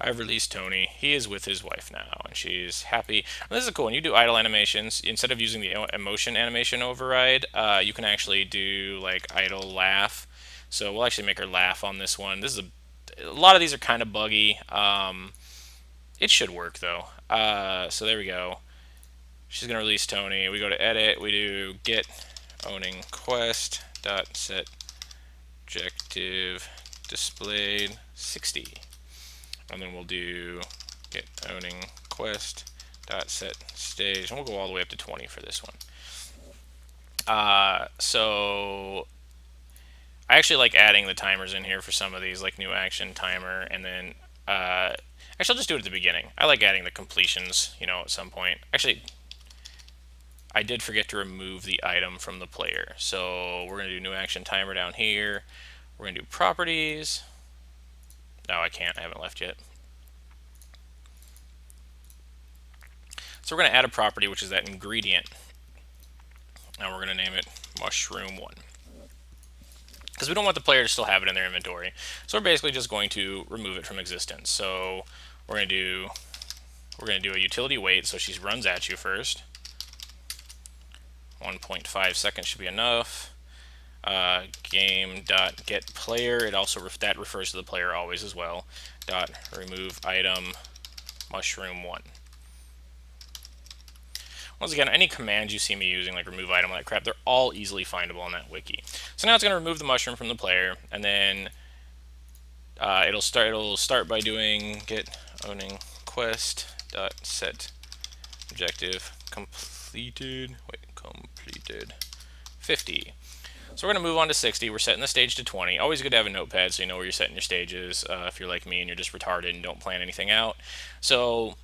I've released Tony. He is with his wife now, and she's happy. And this is cool. When you do idle animations, instead of using the emotion animation override, you can actually do like idle laugh. So we'll actually make her laugh on this one. This is a lot of these are kind of buggy. It should work though. So there we go. She's gonna release Tony. We go to edit. We do get owning quest dot set objective displayed 60. And then we'll do get owning quest dot set stage, and we'll go all the way up to 20 for this one. So I actually like adding the timers in here for some of these, like new action timer, and then actually I'll just do it at the beginning. I like adding the completions, at some point. Actually, I did forget to remove the item from the player, so we're gonna do new action timer down here. We're gonna do properties. No, I can't. I haven't left yet. So we're going to add a property, which is that ingredient. Now we're going to name it mushroom 1. Because we don't want the player to still have it in their inventory. So we're basically just going to remove it from existence. So we're going to do a utility wait, so she runs at you first. 1.5 seconds should be enough. Game.getPlayer, it also that refers to the player always as well. Remove item mushroom 1. Once again, any commands you see me using, like remove item, like crap, they're all easily findable on that wiki. So now it's going to remove the mushroom from the player, and then it'll start by doing get owning quest dot set objective completed. Completed 50. So we're going to move on to 60. We're setting the stage to 20. Always good to have a notepad so you know where you're setting your stages if you're like me and you're just retarded and don't plan anything out. So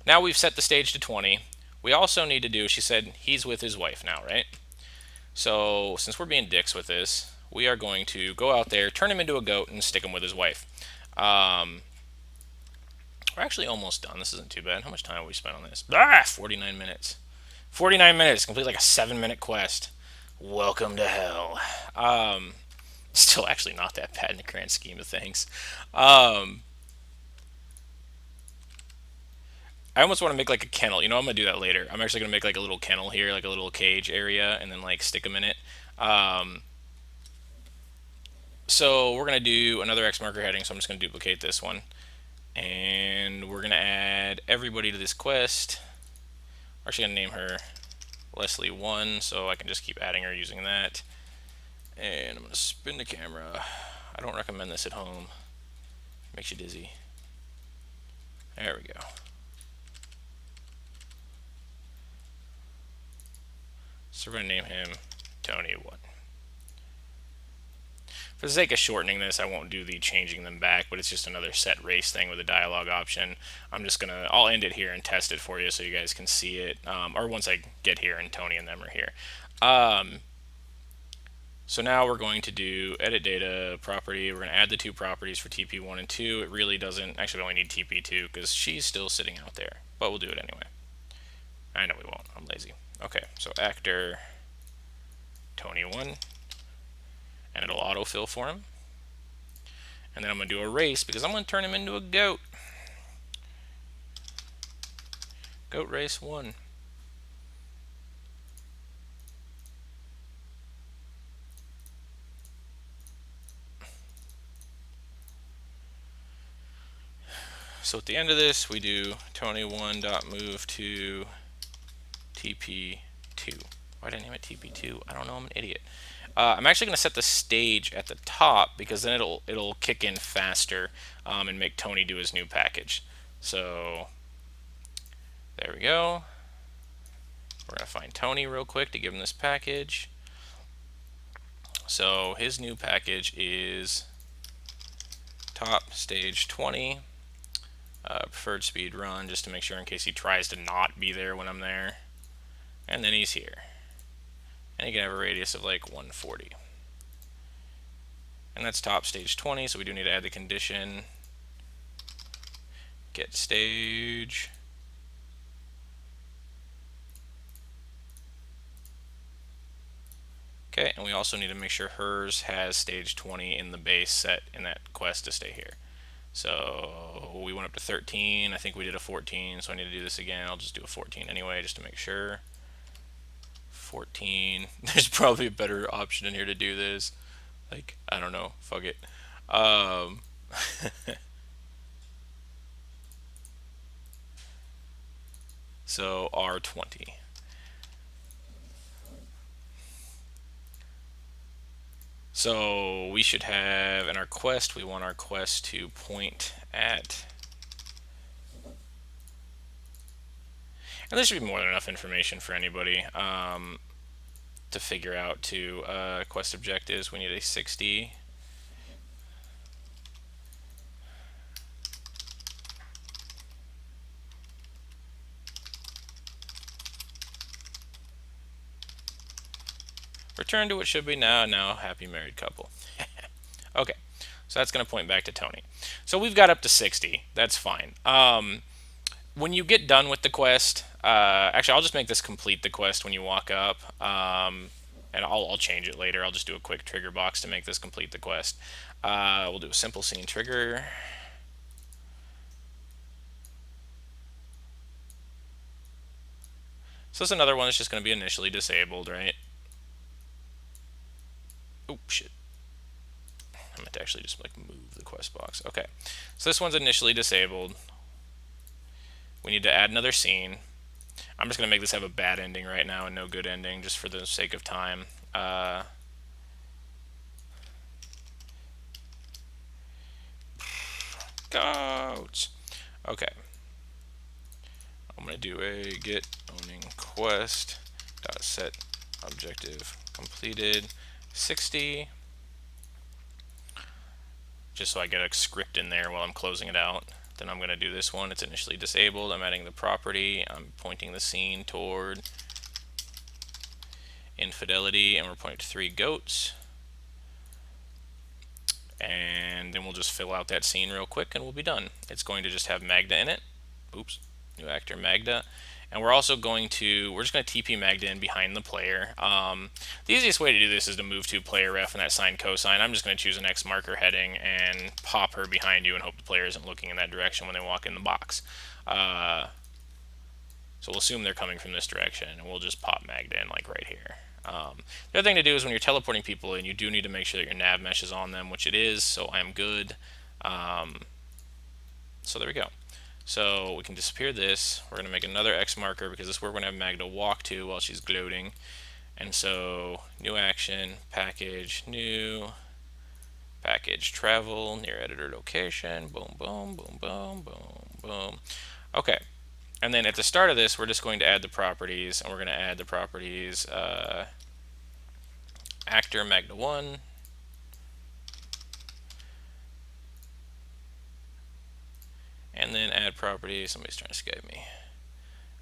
now we've set the stage to 20. We also need to do, she said he's with his wife now, right? So since we're being dicks with this, we are going to go out there, turn him into a goat, and stick him with his wife. We're actually almost done. This isn't too bad. How much time have we spent on this? 49 minutes. 49 minutes. Complete like a 7-minute quest. Welcome to hell. Still actually not that bad in the grand scheme of things. I almost want to make like a kennel. You know, I'm gonna do that later. I'm actually gonna make like a little kennel here, like a little cage area, and then like stick them in it. Um, so we're gonna do another X marker heading. So I'm just gonna duplicate this one, and we're gonna add everybody to this quest. We're actually gonna name her Leslie 1, so I can just keep adding her using that. And I'm gonna spin the camera. I don't recommend this at home. Makes you dizzy. There we go. So we're gonna name him Tony 1. For the sake of shortening this, I won't do the changing them back, but it's just another set race thing with a dialogue option. I'll end it here and test it for you so you guys can see it, or once I get here and Tony and them are here. So now we're going to do edit data property. We're going to add the two properties for TP1 and 2. It really doesn't, actually we only need TP2 because she's still sitting out there, but we'll do it anyway. I know we won't, I'm lazy. Okay, so actor Tony 1, and it'll autofill for him. And then I'm going to do a race because I'm going to turn him into a goat. Goat race 1. So at the end of this, we do Tony1.move to TP2. Why did I name it TP2? I don't know, I'm an idiot. I'm actually going to set the stage at the top because then it'll kick in faster and make Tony do his new package. So there we go. We're going to find Tony real quick to give him this package. So his new package is top stage 20. Preferred speed run, just to make sure in case he tries to not be there when I'm there. And then he's here. And he can have a radius of like 140. And that's top stage 20, so we do need to add the condition. Get stage. Okay, and we also need to make sure hers has stage 20 in the base set in that quest to stay here. So we went up to 13. I think we did a 14, so I need to do this again. I'll just do a 14 anyway, just to make sure. 14. There's probably a better option in here to do this. Like, I don't know. Fuck it. So R20. So we should have in our quest, we want our quest to point at, and this should be more than enough information for anybody to figure out to quest objectives. We need a 60. Return to what should be now happy married couple. Okay, so that's going to point back to Tony. So we've got up to 60. That's fine. When you get done with the quest, actually I'll just make this complete the quest when you walk up, and I'll change it later. I'll just do a quick trigger box to make this complete the quest. We'll do a simple scene trigger. So this is another one that's just going to be initially disabled, right? Oh, shit. I meant to actually just like move the quest box. Okay, so this one's initially disabled. We need to add another scene. I'm just going to make this have a bad ending right now and no good ending, just for the sake of time. Goats. Okay. I'm going to do a get owning quest dot set objective completed 60, just so I get a script in there while I'm closing it out. Then I'm going to do this one. It's initially disabled. I'm adding the property. I'm pointing the scene toward infidelity, and we're pointing to 3 goats. And then we'll just fill out that scene real quick and we'll be done. It's going to just have Magda in it. Oops, new actor Magda. And we're just going to TP Magda in behind the player. The easiest way to do this is to move to player ref and that sign cosine. I'm just going to choose an X marker heading and pop her behind you and hope the player isn't looking in that direction when they walk in the box. So we'll assume they're coming from this direction, and we'll just pop Magda in like right here. The other thing to do is when you're teleporting people in, you do need to make sure that your nav mesh is on them, which it is, so I am good. So there we go. So we can disappear this. We're going to make another X marker because this is where we're going to have Magda walk to while she's gloating. And so new action, package, new, package, travel, near editor location, boom, boom, boom, boom, boom, boom. Okay. And then at the start of this, we're just going to add the properties, and we're going to add the properties actor Magda 1, and then add property, somebody's trying to Skype me,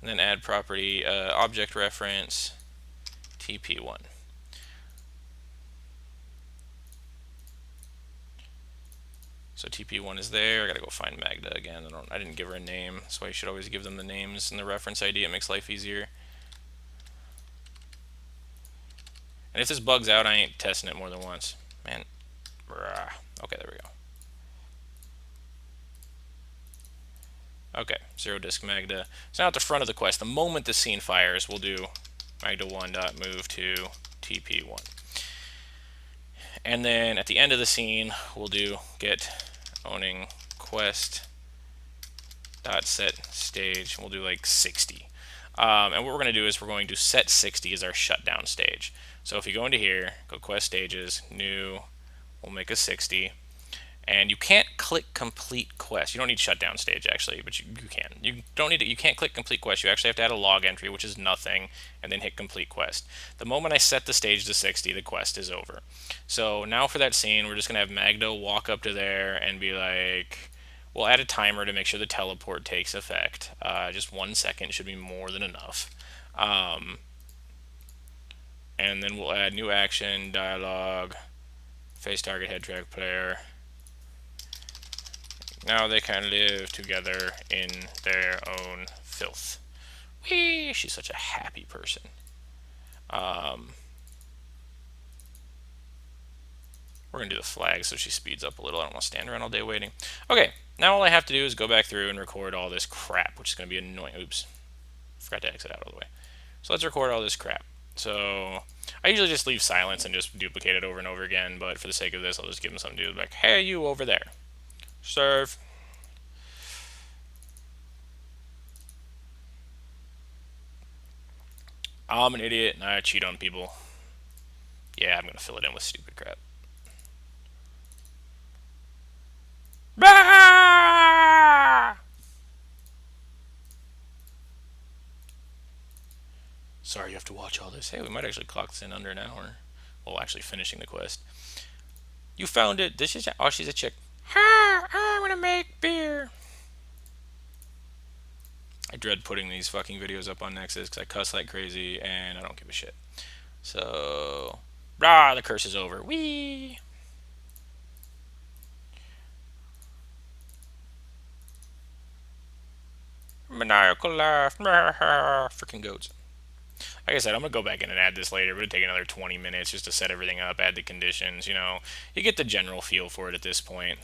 and then add property object reference TP1. So TP1 is there. I gotta go find Magda again. I didn't give her a name. That's why you should always give them the names and the reference ID. It makes life easier. And if this bugs out, I ain't testing it more than once. Man. Okay, there we go. Okay, zero disk Magda. So now at the front of the quest, the moment the scene fires, we'll do Magda1.move to TP1. And then at the end of the scene, we'll do get owning quest dot set stage. We'll do like 60. And what we're going to do is we're going to set 60 as our shutdown stage. So if you go into here, go quest stages, new, we'll make a 60. And you can't click complete quest. You don't need shutdown stage actually, but you can. You don't need it. You can't click complete quest. You actually have to add a log entry, which is nothing, and then hit complete quest. The moment I set the stage to 60, the quest is over. So now for that scene, we're just gonna have Magda walk up to there and be like, we'll add a timer to make sure the teleport takes effect. Just 1 second should be more than enough. And then we'll add new action, dialogue, face target, head track player. Now they can live together in their own filth. Whee! She's such a happy person. We're going to do the flag so she speeds up a little. I don't want to stand around all day waiting. Okay, now all I have to do is go back through and record all this crap, which is going to be annoying. Oops. Forgot to exit out all the way. So let's record all this crap. So I usually just leave silence and just duplicate it over and over again, but for the sake of this, I'll just give them something to do. Like, hey, you over there. Serve. I'm an idiot and I cheat on people. Yeah, I'm going to fill it in with stupid crap. Bah! Sorry you have to watch all this. Hey, we might actually clock this in under an hour. Well, actually finishing the quest. You found it. This is... Oh, she's a chick. Ha! I'm going to make beer. I dread putting these fucking videos up on Nexus because I cuss like crazy and I don't give a shit. So... Rah! The curse is over. Whee! Maniacal laugh. Freaking goats. Like I said, I'm going to go back in and add this later, but it'll take another 20 minutes just to set everything up, add the conditions, you know. You get the general feel for it at this point.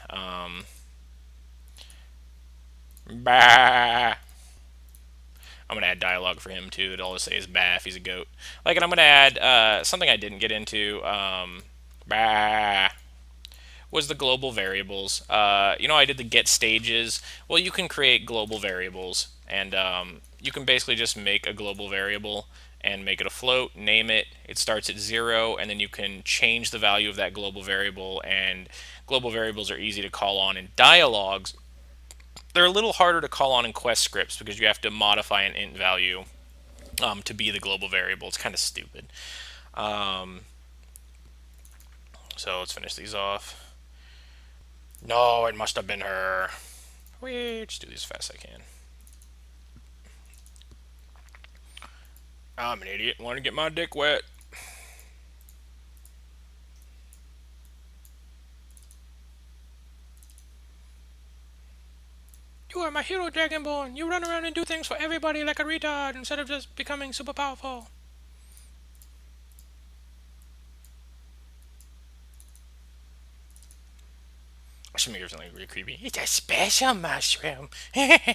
Bah! I'm going to add dialogue for him, too. It'll always say is bah if he's a goat. Like, and I'm going to add something I didn't get into. Bah! Was the global variables. You know, I did the get stages. Well, you can create global variables, and you can basically just make a global variable and make it a float, name it. It starts at 0, and then you can change the value of that global variable, and global variables are easy to call on in dialogues. They're a little harder to call on in quest scripts because you have to modify an int value to be the global variable. It's kind of stupid. So let's finish these off. No, it must have been her. Wait, just do these as fast as I can. I'm an idiot. Want to get my dick wet. You are my hero, Dragonborn. You run around and do things for everybody like a retard instead of just becoming super powerful. I should make her something really creepy. It's a special mushroom. Okay.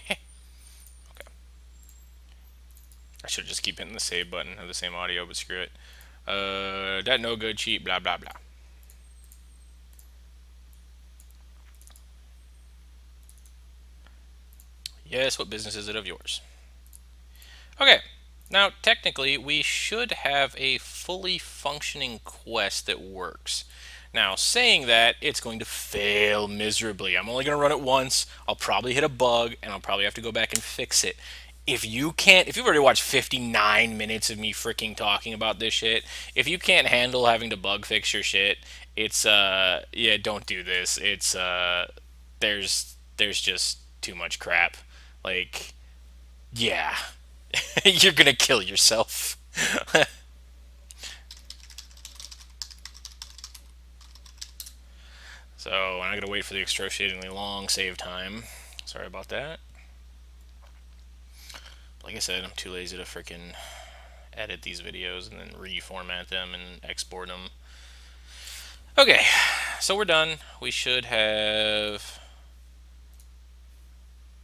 I should just keep hitting the save button, have the same audio, but screw it. That no good cheat, blah blah blah. Yes, what business is it of yours? Okay, now technically we should have a fully functioning quest that works. Now, saying that, it's going to fail miserably. I'm only going to run it once. I'll probably hit a bug, and I'll probably have to go back and fix it. If you've already watched 59 minutes of me freaking talking about this shit, if you can't handle having to bug fix your shit, it's, yeah, don't do this. It's, there's just too much crap. Like, yeah. You're gonna kill yourself. So I'm gonna wait for the excruciatingly long save time. Sorry about that. Like I said, I'm too lazy to freaking edit these videos and then reformat them and export them. Okay, so we're done. We should have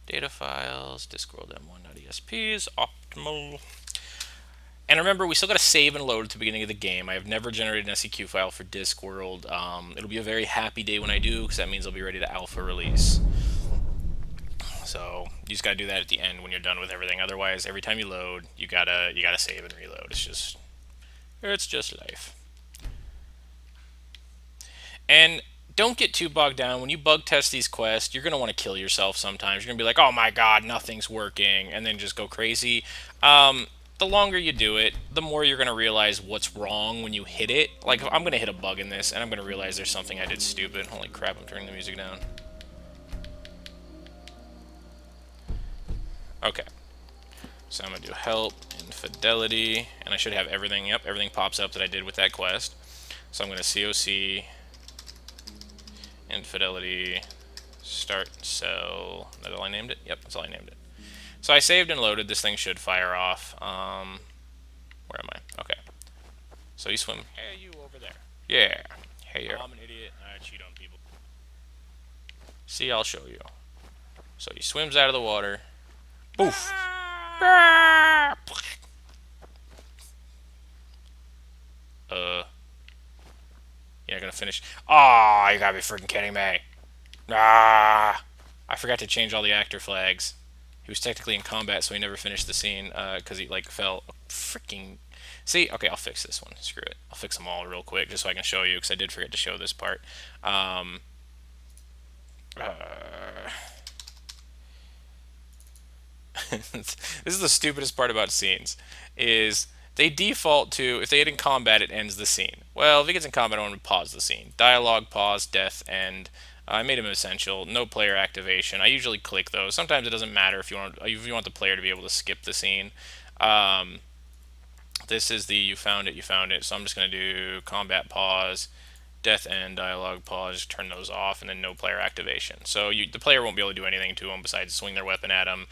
data files, Discworld M1.esp is optimal. And remember, we still got to save and load at the beginning of the game. I have never generated an SEQ file for Discworld. It'll be a very happy day when I do, because that means I'll be ready to alpha release. So you just gotta do that at the end when you're done with everything. Otherwise, every time you load, you gotta save and reload. It's just life. And don't get too bogged down. When you bug test these quests, you're going to want to kill yourself sometimes. You're going to be like, oh my god, nothing's working, and then just go crazy. The longer you do it, the more you're going to realize what's wrong when you hit it. Like, I'm going to hit a bug in this, and I'm going to realize there's something I did stupid. Holy crap, I'm turning the music down. Okay. So I'm going to do help and fidelity, and I should have everything. Yep, everything pops up that I did with that quest. So I'm going to COC infidelity start cell. That's all I named it? Yep, that's all I named it. So I saved and loaded. This thing should fire off. Where am I? Okay. So you swim. Hey, you over there. Yeah. Hey, you're. I'm an idiot. I cheat on people. See, I'll show you. So he swims out of the water. Boof. You're not gonna finish. Oh, you gotta be freaking kidding me. Ah, I forgot to change all the actor flags. He was technically in combat, so he never finished the scene because he like fell. Freaking. See, okay, I'll fix this one. Screw it. I'll fix them all real quick just so I can show you because I did forget to show this part. This is the stupidest part about scenes, is they default to, if they get in combat, it ends the scene. Well, if he gets in combat, I want to pause the scene. Dialogue, pause, death, end. I made them essential. No player activation. I usually click those. Sometimes it doesn't matter if you want the player to be able to skip the scene. This is the you found it. So I'm just going to do combat pause, death end, dialogue pause, turn those off, and then no player activation. So the player won't be able to do anything to them besides swing their weapon at them.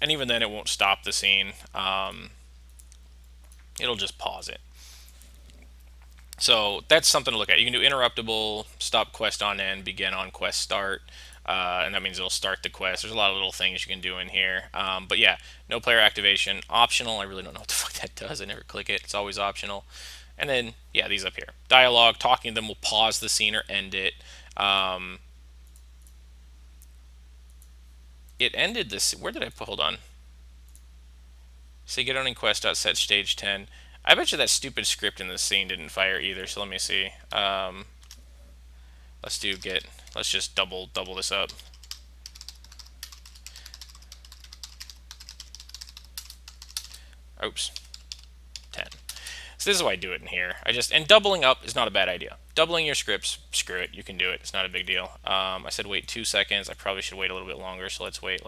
And even then, it won't stop the scene. It'll just pause it. So that's something to look at. You can do interruptible, stop quest on end, begin on quest start, and that means it'll start the quest. There's a lot of little things you can do in here. But yeah, no player activation, optional. I really don't know what the fuck that does. I never click it. It's always optional. And then, yeah, these up here. Dialogue, talking to them will pause the scene or end it. It ended this. Where did I put? Hold on. Say get on quest set stage 10. I bet you that stupid script in this scene didn't fire either. So let me see. Let's do get. Let's just double this up. Oops. 10. So this is why I do it in here. And doubling up is not a bad idea. Doubling your scripts, screw it, you can do it. It's not a big deal. I said wait 2 seconds. I probably should wait a little bit longer. So let's wait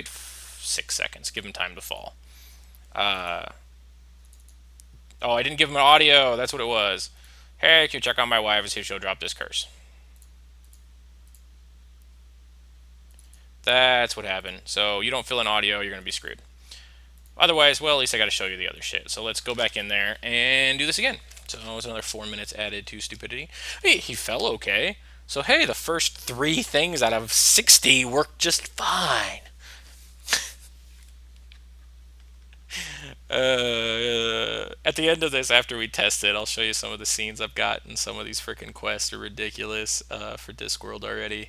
6 seconds. Give him time to fall. Oh, I didn't give him an audio. That's what it was. Hey, can you check on my wife and see if she'll drop this curse? That's what happened. So you don't fill in audio, you're going to be screwed. Otherwise, well, at least I got to show you the other shit. So let's go back in there and do this again. So it's another 4 minutes added to stupidity. Hey, he fell okay. So hey, the first 3 things out of 60 worked just fine. At the end of this, after we test it, I'll show you some of the scenes I've got, and some of these freaking quests are ridiculous for Discworld already.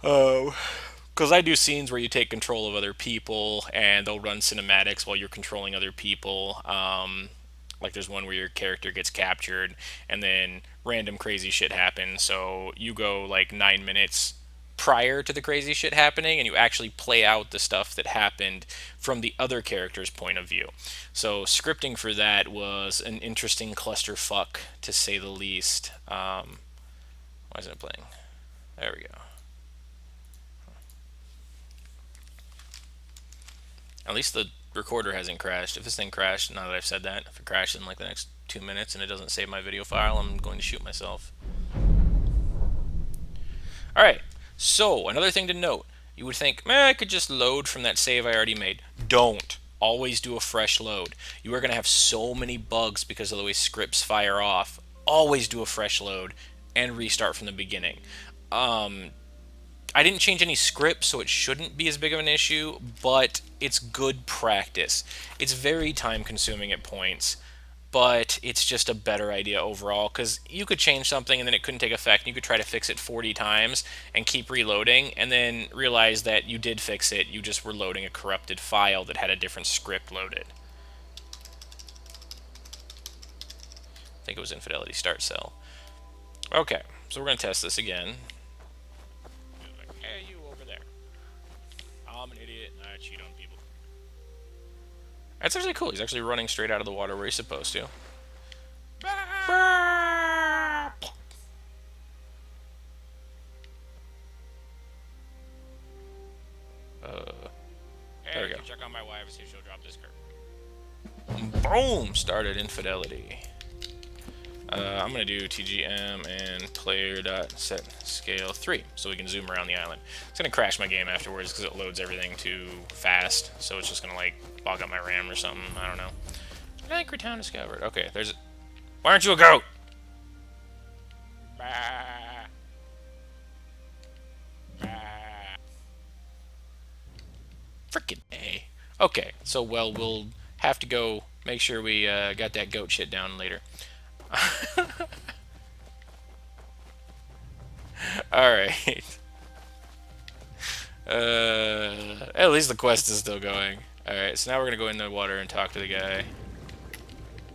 Oh, because I do scenes where you take control of other people, and they'll run cinematics while you're controlling other people. Like there's one where your character gets captured, and then random crazy shit happens. So you go like 9 minutes prior to the crazy shit happening, and you actually play out the stuff that happened from the other character's point of view. So scripting for that was an interesting clusterfuck, to say the least. Why isn't it playing? There we go. At least the recorder hasn't crashed. If this thing crashed, now that I've said that, if it crashes in like the next 2 minutes and it doesn't save my video file, I'm going to shoot myself. Alright, so another thing to note. You would think, man, I could just load from that save I already made. Don't. Always do a fresh load. You are going to have so many bugs because of the way scripts fire off. Always do a fresh load and restart from the beginning. I didn't change any scripts, so it shouldn't be as big of an issue, but it's good practice. It's very time consuming at points, but it's just a better idea overall, because you could change something and then it couldn't take effect, and you could try to fix it 40 times and keep reloading, and then realize that you did fix it, you just were loading a corrupted file that had a different script loaded. I think it was Infidelity Start Cell. Okay, so we're going to test this again. Hey, you over there. I'm an idiot and I cheat on people. That's actually cool. He's actually running straight out of the water where he's supposed to. There we go. Check on my wife and see if she'll drop this curve. Boom! Started Infidelity. I'm going to do TGM and player.set scale 3 so we can zoom around the island. It's going to crash my game afterwards because it loads everything too fast, so it's just going to like bog up my RAM or something. I don't know. Anchor town discovered. Okay, there's... Why aren't you a goat? Bah. Bah. Frickin' A. Okay, so well, we'll have to go make sure we got that goat shit down later. Alright. At least the quest is still going. Alright, so now we're gonna go in the water and talk to the guy.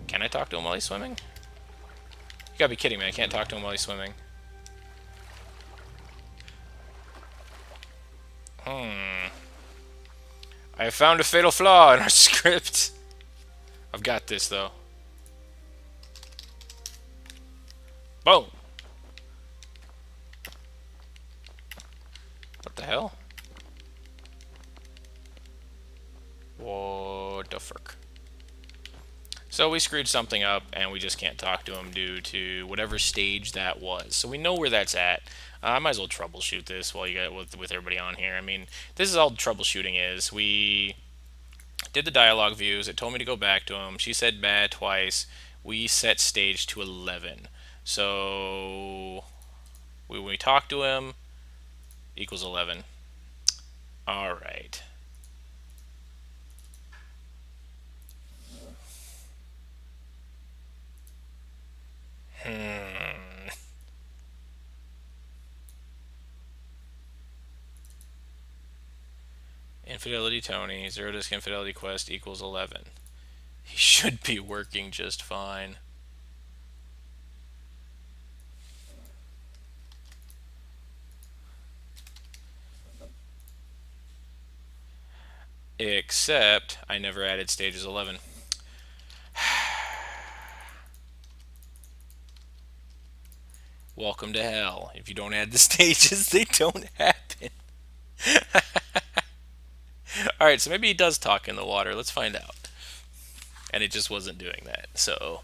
Can I talk to him while he's swimming? You gotta be kidding me, I can't talk to him while he's swimming. I found a fatal flaw in our script. I've got this, though. Boom! What the hell? What the frick? So we screwed something up, and we just can't talk to him due to whatever stage that was. So we know where that's at. I might as well troubleshoot this while you got with everybody on here. I mean, this is all troubleshooting is. We did the dialogue views. It told me to go back to him. She said bad twice. We set stage to 11. So when we talk to him, equals 11. All right. Infidelity Tony, Zero Disc Infidelity Quest equals 11. He should be working just fine. Except I never added stages 11. Welcome to hell. If you don't add the stages, they don't happen. Alright, so maybe he does talk in the water. Let's find out. And it just wasn't doing that. So,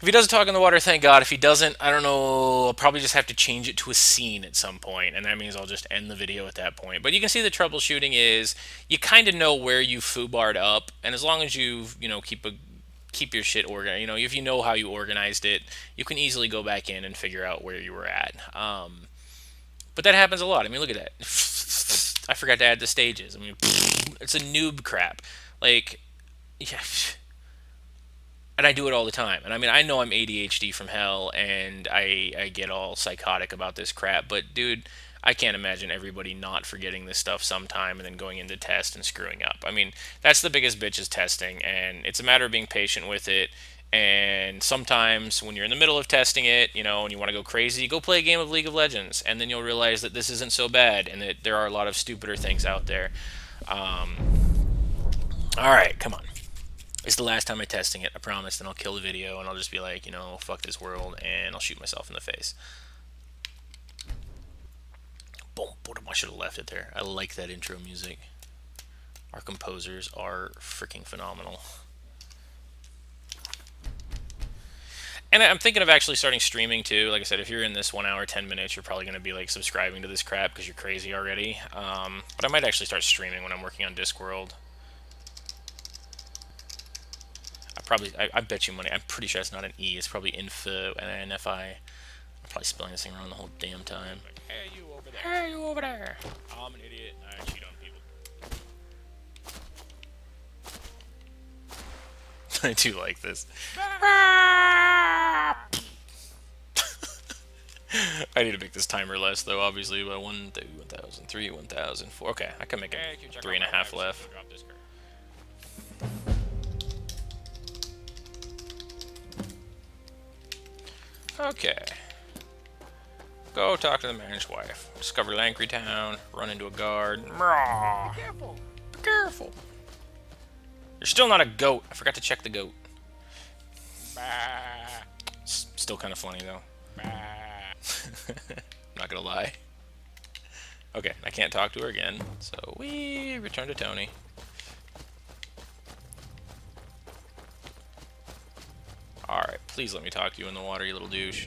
if he does talk in the water, thank God. If he doesn't, I don't know. I'll probably just have to change it to a scene at some point, and that means I'll just end the video at that point. But you can see the troubleshooting is you kind of know where you foobarred up, and as long as you keep your shit organized, if you know how you organized it, you can easily go back in and figure out where you were at. But that happens a lot. I mean, look at that. I forgot to add the stages. I mean, it's a noob crap. Like, Yeah. And I do it all the time. And I mean, I know I'm ADHD from hell, and I get all psychotic about this crap. But dude, I can't imagine everybody not forgetting this stuff sometime and then going into test and screwing up. I mean, that's the biggest bitch is testing, and it's a matter of being patient with it. And sometimes when you're in the middle of testing it, you know, and you want to go crazy, go play a game of League of Legends, and then you'll realize that this isn't so bad, and that there are a lot of stupider things out there. All right, come on. It's the last time I'm testing it, I promise. Then I'll kill the video and I'll just be like, you know, fuck this world, and I'll shoot myself in the face. Boom, boom, I should have left it there. I like that intro music. Our composers are freaking phenomenal. And I'm thinking of actually starting streaming too. Like I said, if you're in this 1 hour, 10 minutes, you're probably going to be like subscribing to this crap because you're crazy already. But I might actually start streaming when I'm working on Discworld. I bet you money. I'm pretty sure it's not an E. It's probably info and NFI. I'm probably spelling this thing wrong the whole damn time. Like, hey, you over there. Hey, you over there. I'm an idiot and I cheat on people. I do like this. I need to make this timer less, though, obviously, by 1, 2, 1,000, 3, 1,000, 4. Okay, I can make it 3.5 left. Okay. Go talk to the man's wife. Discover Lancry Town. Run into a guard. Be careful. Be careful. You're still not a goat. I forgot to check the goat. Still kind of funny, though. Not gonna lie. Okay, I can't talk to her again. So we return to Tony. Alright, please let me talk to you in the water, you little douche.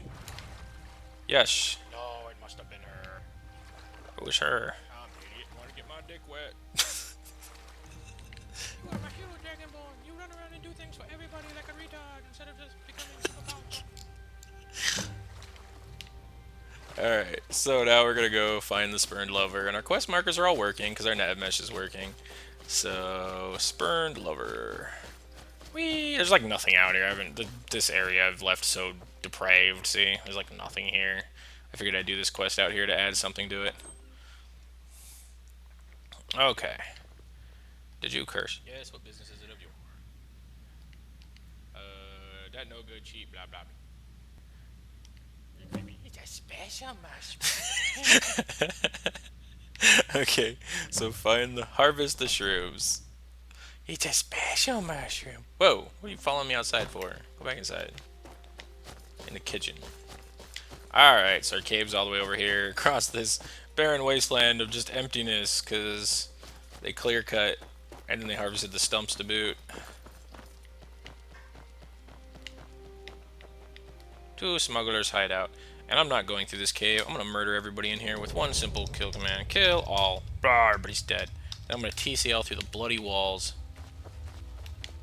Yes. No, it must have been her. It was her. I'm an idiot. Want to get my dick wet. You are my hero, Dragonborn. You run around and do things for everybody like a retard instead of just becoming super powerful. Alright, so now we're gonna go find the spurned lover, and our quest markers are all working because our nav mesh is working. So, spurned lover. There's like nothing out here. This area I've left so depraved, see? There's like nothing here. I figured I'd do this quest out here to add something to it. Okay. Did you curse? Yes, what business is it of yours? That no good cheap, blah blah. It's a special mushroom. Okay, so harvest the shrooms. It's a special mushroom. Whoa, what are you following me outside for? Go back inside. In the kitchen. Alright, so our cave's all the way over here, across this barren wasteland of just emptiness, because they clear cut, and then they harvested the stumps to boot. To Smuggler's Hideout. And I'm not going through this cave. I'm going to murder everybody in here with one simple kill command. Kill all. Blah, everybody's dead. Then I'm going to TCL through the bloody walls,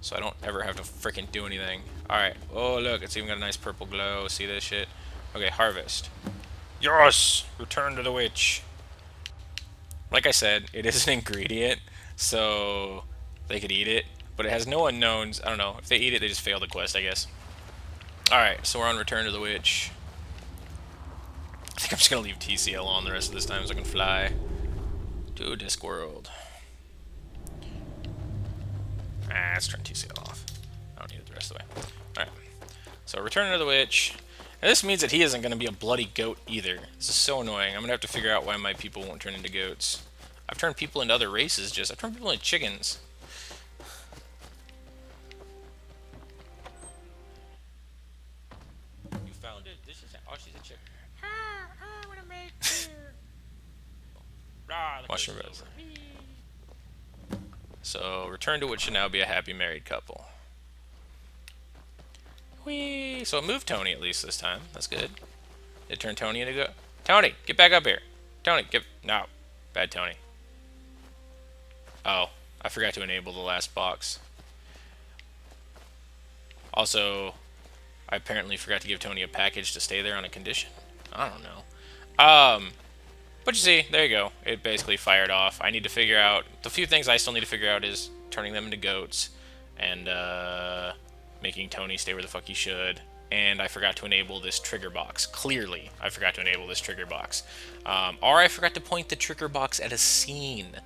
so I don't ever have to freaking do anything. Alright. Oh, look. It's even got a nice purple glow. See this shit? Okay, harvest. Yes! Return to the witch. Like I said, it is an ingredient, so they could eat it. But it has no unknowns. I don't know. If they eat it, they just fail the quest, I guess. Alright, so we're on Return to the Witch. I think I'm just going to leave TCL on the rest of this time so I can fly to Discworld. Let's turn TCL off. I don't need it the rest of the way. Alright. So Return to the Witch. And this means that he isn't going to be a bloody goat either. This is so annoying. I'm going to have to figure out why my people won't turn into goats. I've turned people into other races I've turned people into chickens. You found it. This is she's a chicken. I want to make beer. Mushroom Rose. So, Return to Witch should now be a happy married couple. Whee! So it moved Tony at least this time. That's good. It turned Tony into go. Tony, get back up here. Tony, get no. Bad Tony. Oh, I forgot to enable the last box. Also, I apparently forgot to give Tony a package to stay there on a condition. I don't know. But you see, there you go. It basically fired off. I need to figure out the few things I still need to figure out is turning them into goats and making Tony stay where the fuck he should. And I forgot to enable this trigger box. Clearly, I forgot to enable this trigger box. Or I forgot to point the trigger box at a scene.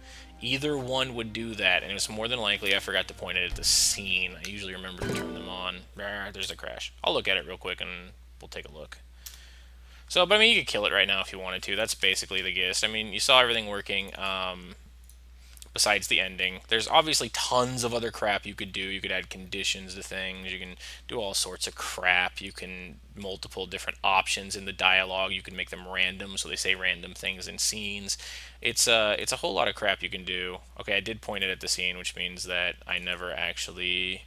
Either one would do that, and it was more than likely I forgot to point it at the scene. I usually remember to turn them on. There's a crash. I'll look at it real quick, and we'll take a look. So, but I mean, you could kill it right now if you wanted to. That's basically the gist. I mean, you saw everything working. Besides the ending. There's obviously tons of other crap you could do. You could add conditions to things. You can do all sorts of crap. You can multiple different options in the dialogue. You can make them random, so they say random things in scenes. It's a whole lot of crap you can do. Okay, I did point it at the scene, which means that I never actually.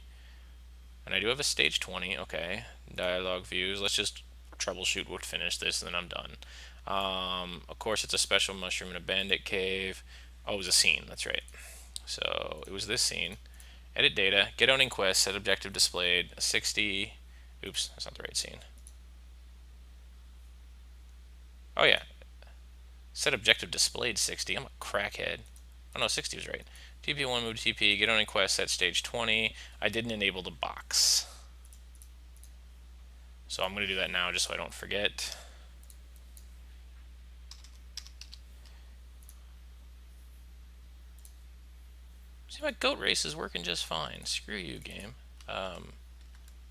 And I do have a stage 20. Okay, dialogue views. Let's just troubleshoot. We'll finish this, and then I'm done. Of course, it's a special mushroom in a bandit cave. Oh, it was a scene. That's right. So it was this scene. Edit data. Get owning quest. Set objective displayed. 60. Oops, that's not the right scene. Oh yeah. Set objective displayed 60. I'm a crackhead. Oh no, 60 was right. TP1 move to TP. Get owning quest. Set stage 20. I didn't enable the box. So I'm going to do that now just so I don't forget. See, my goat race is working just fine. Screw you, game.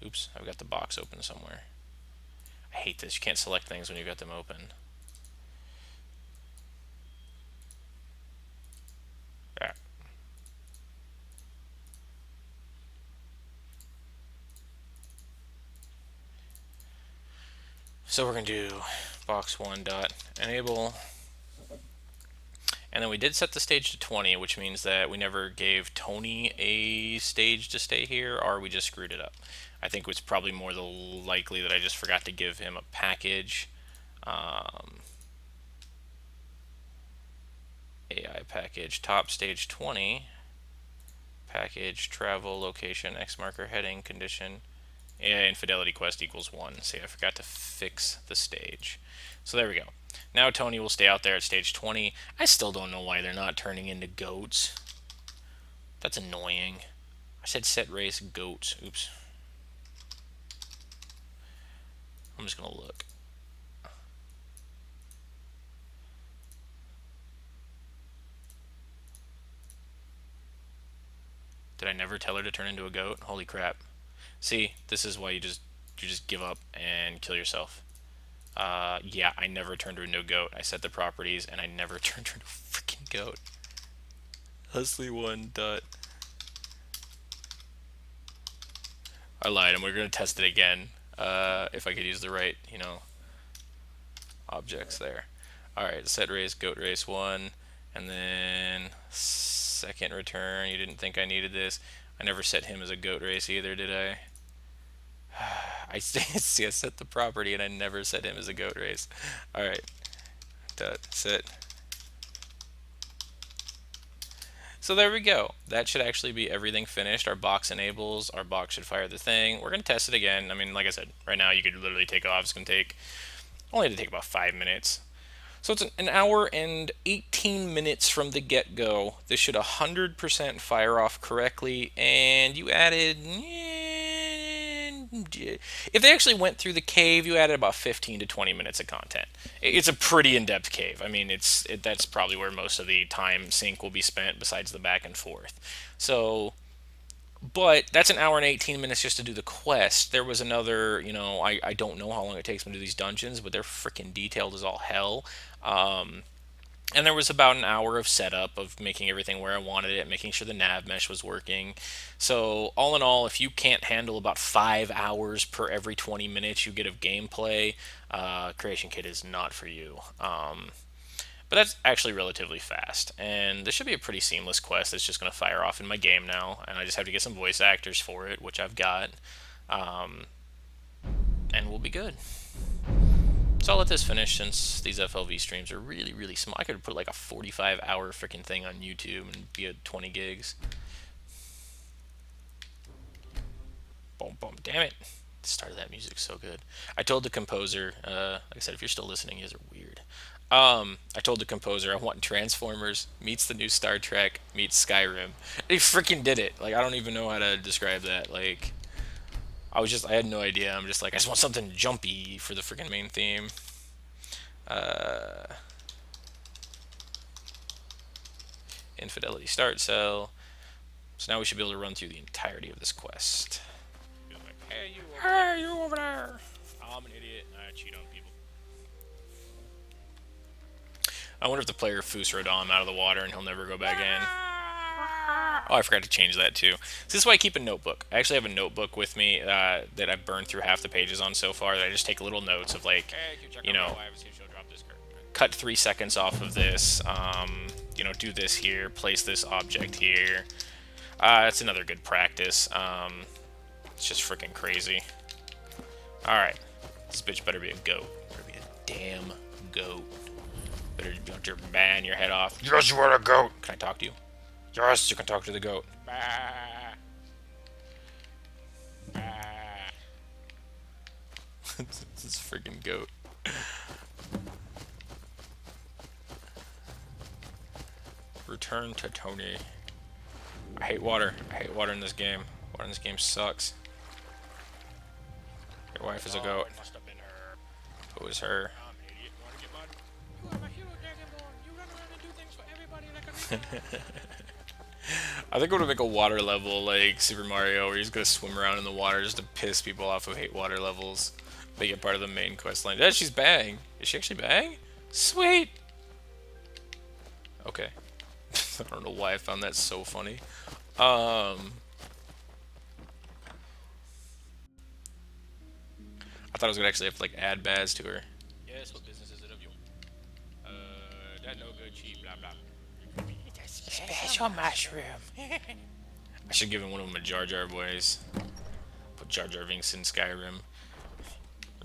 Oops, I've got the box open somewhere. I hate this. You can't select things when you've got them open. Yeah. So we're going to do box1 dot enable. And then we did set the stage to 20, which means that we never gave Tony a stage to stay here, or we just screwed it up. I think it's probably more likely that I just forgot to give him a package. AI package, top stage 20, package, travel, location, X marker, heading, condition, AI infidelity quest equals 1. See, I forgot to fix the stage. So there we go. Now Tony will stay out there at stage 20. I still don't know why they're not turning into goats. That's annoying. I said set race goats. Oops. I'm just going to look. Did I never tell her to turn into a goat? Holy crap. See, this is why you just give up and kill yourself. Yeah, I never turned her into a goat. I set the properties and I never turned her into a freaking goat. Leslie1 dot. I lied, and we're gonna test it again. If I could use the right, objects there. Alright, set race, goat race 1, and then second return. You didn't think I needed this. I never set him as a goat race either, did I? See, I set the property and I never set him as a goat race. Alright. Set. So there we go. That should actually be everything finished. Our box enables. Our box should fire the thing. We're going to test it again. I mean, like I said, right now you could literally take off. It's going to take, only to take about 5 minutes. So it's an hour and 18 minutes from the get-go. This should 100% fire off correctly. And you added... if they actually went through the cave, you added about 15 to 20 minutes of content. It's a pretty in-depth cave. I mean, that's probably where most of the time sync will be spent, besides the back and forth. So, but that's an hour and 18 minutes just to do the quest. There was another, I don't know how long it takes me to do these dungeons, but they're freaking detailed as all hell. And there was about an hour of setup of making everything where I wanted it, making sure the nav mesh was working. So all in all, if you can't handle about 5 hours per every 20 minutes you get of gameplay, Creation Kit is not for you. But that's actually relatively fast. And this should be a pretty seamless quest that's just going to fire off in my game now. And I just have to get some voice actors for it, which I've got. And we'll be good. So I'll let this finish since these FLV streams are really, really small. I could put like a 45-hour freaking thing on YouTube and be at 20 gigs. Boom, boom, damn it. The start of that music's so good. I told the composer, like I said, if you're still listening, you guys are weird. I told the composer I want Transformers meets the new Star Trek meets Skyrim. They freaking did it. Like I don't even know how to describe that. Like I had no idea. I'm just like I just want something jumpy for the freaking main theme. Uh, Infidelity start cell. So now we should be able to run through the entirety of this quest. He's like, hey, you over there. Hey, you over there! I'm an idiot and I cheat on people. I wonder if the player Foos Rodon out of the water and he'll never go back in. Oh, I forgot to change that too. So this is why I keep a notebook. I actually have a notebook with me that I've burned through half the pages on so far. That I just take little notes of like, Hey, can you check you on my know, wife and see if she'll drop this card? cut 3 seconds off of this. Do this here. Place this object here. That's another good practice. It's just freaking crazy. All right, this bitch better be a goat. Better be a damn goat. Better don't you ban your head off. Yes, you are a goat. Can I talk to you? Yes, you can talk to the goat. Bah. Bah. This is freaking goat. Return to Tony. I hate water. I hate water in this game. Water in this game sucks. Your wife is a goat. It must have been her. Who is her? I'm an idiot. Want to get mine? You are my hero, Dragonborn. You run around and do things for everybody like a retard. I think I'm gonna make a water level like Super Mario, where he's gonna swim around in the water just to piss people off who hate water levels. Make it part of the main quest line. Yeah, she's bang. Is she actually bang? Sweet. Okay. I don't know why I found that so funny. I thought I was gonna actually have to like add Baz to her. Yes, what business is it of yours? That no good cheap, blah blah. Special mushroom. I should give him one of them a Jar Jar voice. Put Jar Jar Binks in Skyrim.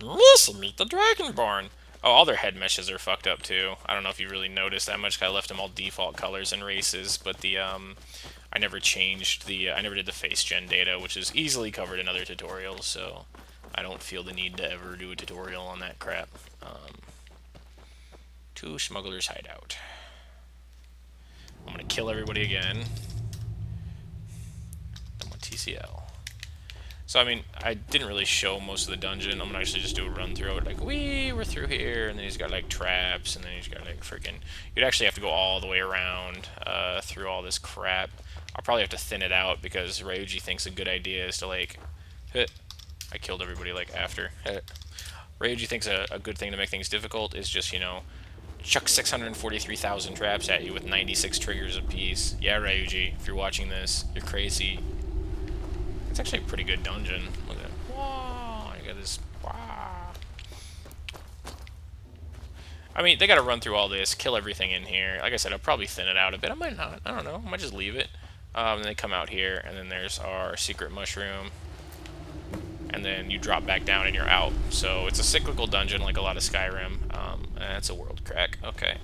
Listen, meet the Dragonborn. Oh, all their head meshes are fucked up too. I don't know if you really noticed that much. I left them all default colors and races, but I never changed I never did the face gen data, which is easily covered in other tutorials. So I don't feel the need to ever do a tutorial on that crap. To Smuggler's Hideout. I'm gonna kill everybody again. I'm on TCL. So, I mean, I didn't really show most of the dungeon. I'm gonna actually just do a run through it. Like, we're through here, and then he's got, like, traps, and then he's got, like, freaking... You'd actually have to go all the way around through all this crap. I'll probably have to thin it out, because Ryuji thinks a good idea is to, like... I killed everybody, like, after. Ryuji thinks a good thing to make things difficult is just, chuck 643,000 traps at you with 96 triggers apiece. Yeah, Ryuji, if you're watching this, you're crazy. It's actually a pretty good dungeon. Look at that. Wow, you got this. Wow. I mean, they got to run through all this, kill everything in here. Like I said, I'll probably thin it out a bit. I might not. I don't know. I might just leave it. And they come out here, and then there's our secret mushroom. And then you drop back down and you're out. So it's a cyclical dungeon like a lot of Skyrim. That's a world crack. Okay.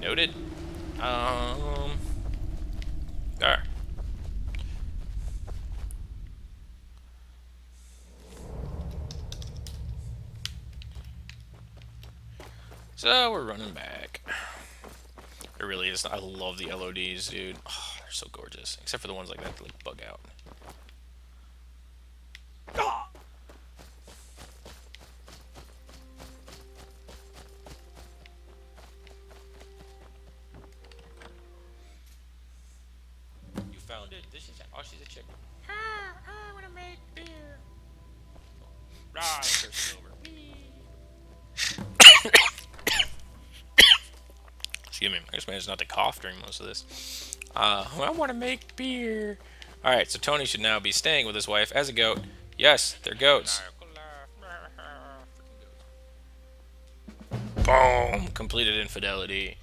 Noted. There. So we're running back. It really is. I love the LODs, dude. Oh, they're so gorgeous. Except for the ones like that that like bug out. Ah! You found it. This is oh, she's a chick. I want to make beer. Ah, it's her silver. Excuse me. I just managed not to cough during most of this. I want to make beer. Alright, so Tony should now be staying with his wife as a goat. Yes, they're goats. Boom! Completed infidelity.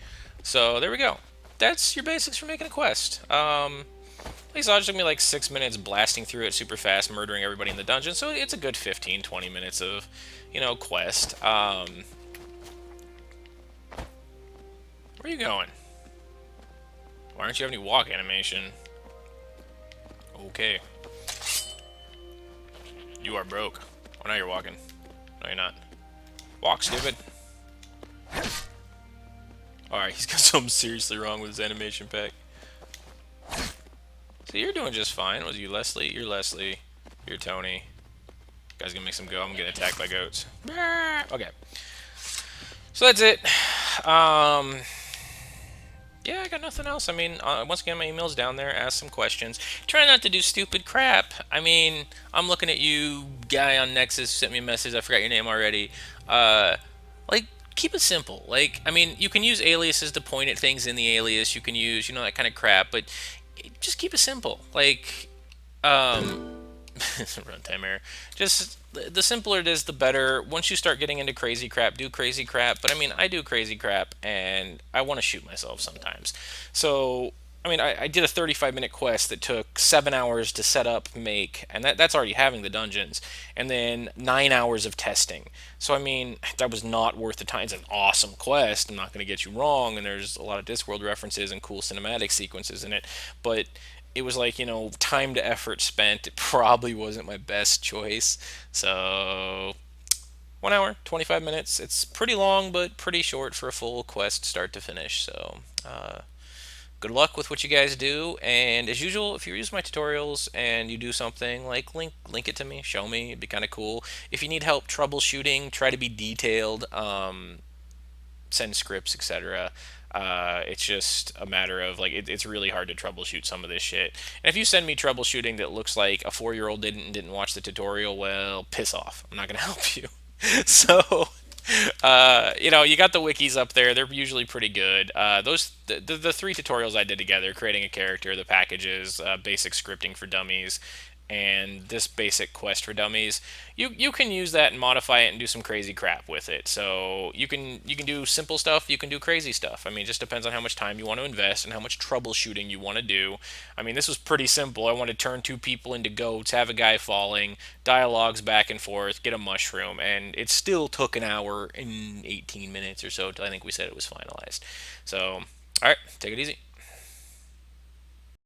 So, there we go. That's your basics for making a quest. It just took me like 6 minutes blasting through it super fast, murdering everybody in the dungeon. So, it's a good 15-20 minutes of, quest. Where are you going? Why don't you have any walk animation? Okay. You are broke. Oh, now you're walking. No, you're not. Walk, stupid. Alright, he's got something seriously wrong with his animation pack. So you're doing just fine. Was you Leslie? You're Leslie. You're Tony. Guy's gonna make some go. I'm gonna get attacked by goats. Okay. So that's it. Um, yeah, I got nothing else. I mean, once again, my email's down there. Ask some questions. Try not to do stupid crap. I mean, I'm looking at you, guy on Nexus, sent me a message. I forgot your name already. Uh, like, keep it simple. Like, I mean, you can use aliases to point at things in the alias. You can use, that kind of crap. But just keep it simple. Like, runtime error. Just the simpler it is, the better. Once you start getting into crazy crap, do crazy crap. But I mean, I do crazy crap, and I want to shoot myself sometimes. So I mean, I did a 35-minute quest that took 7 hours to set up, make, and that's already having the dungeons, and then 9 hours of testing. So I mean, that was not worth the time. It's an awesome quest. I'm not going to get you wrong, and there's a lot of Discworld references and cool cinematic sequences in it, but it was like, time to effort spent. It probably wasn't my best choice. So 1 hour, 25 minutes. It's pretty long, but pretty short for a full quest start to finish. So good luck with what you guys do. And as usual, if you use my tutorials and you do something, like link it to me, show me. It'd be kind of cool. If you need help troubleshooting, try to be detailed. Send scripts, etc. It's just a matter of like it's really hard to troubleshoot some of this shit. And if you send me troubleshooting that looks like a 4-year old didn't watch the tutorial, well, piss off. I'm not gonna help you. So, you got the wikis up there. They're usually pretty good. The three tutorials I did together: creating a character, the packages, basic scripting for dummies, and this basic quest for dummies. You can use that and modify it and do some crazy crap with it. So you can do simple stuff, you can do crazy stuff. I mean, it just depends on how much time you want to invest and how much troubleshooting you want to do. I mean, this was pretty simple. I want to turn two people into goats, have a guy falling, dialogues back and forth, get a mushroom, and it still took an hour and 18 minutes or so till I think we said it was finalized. So, all right, take it easy.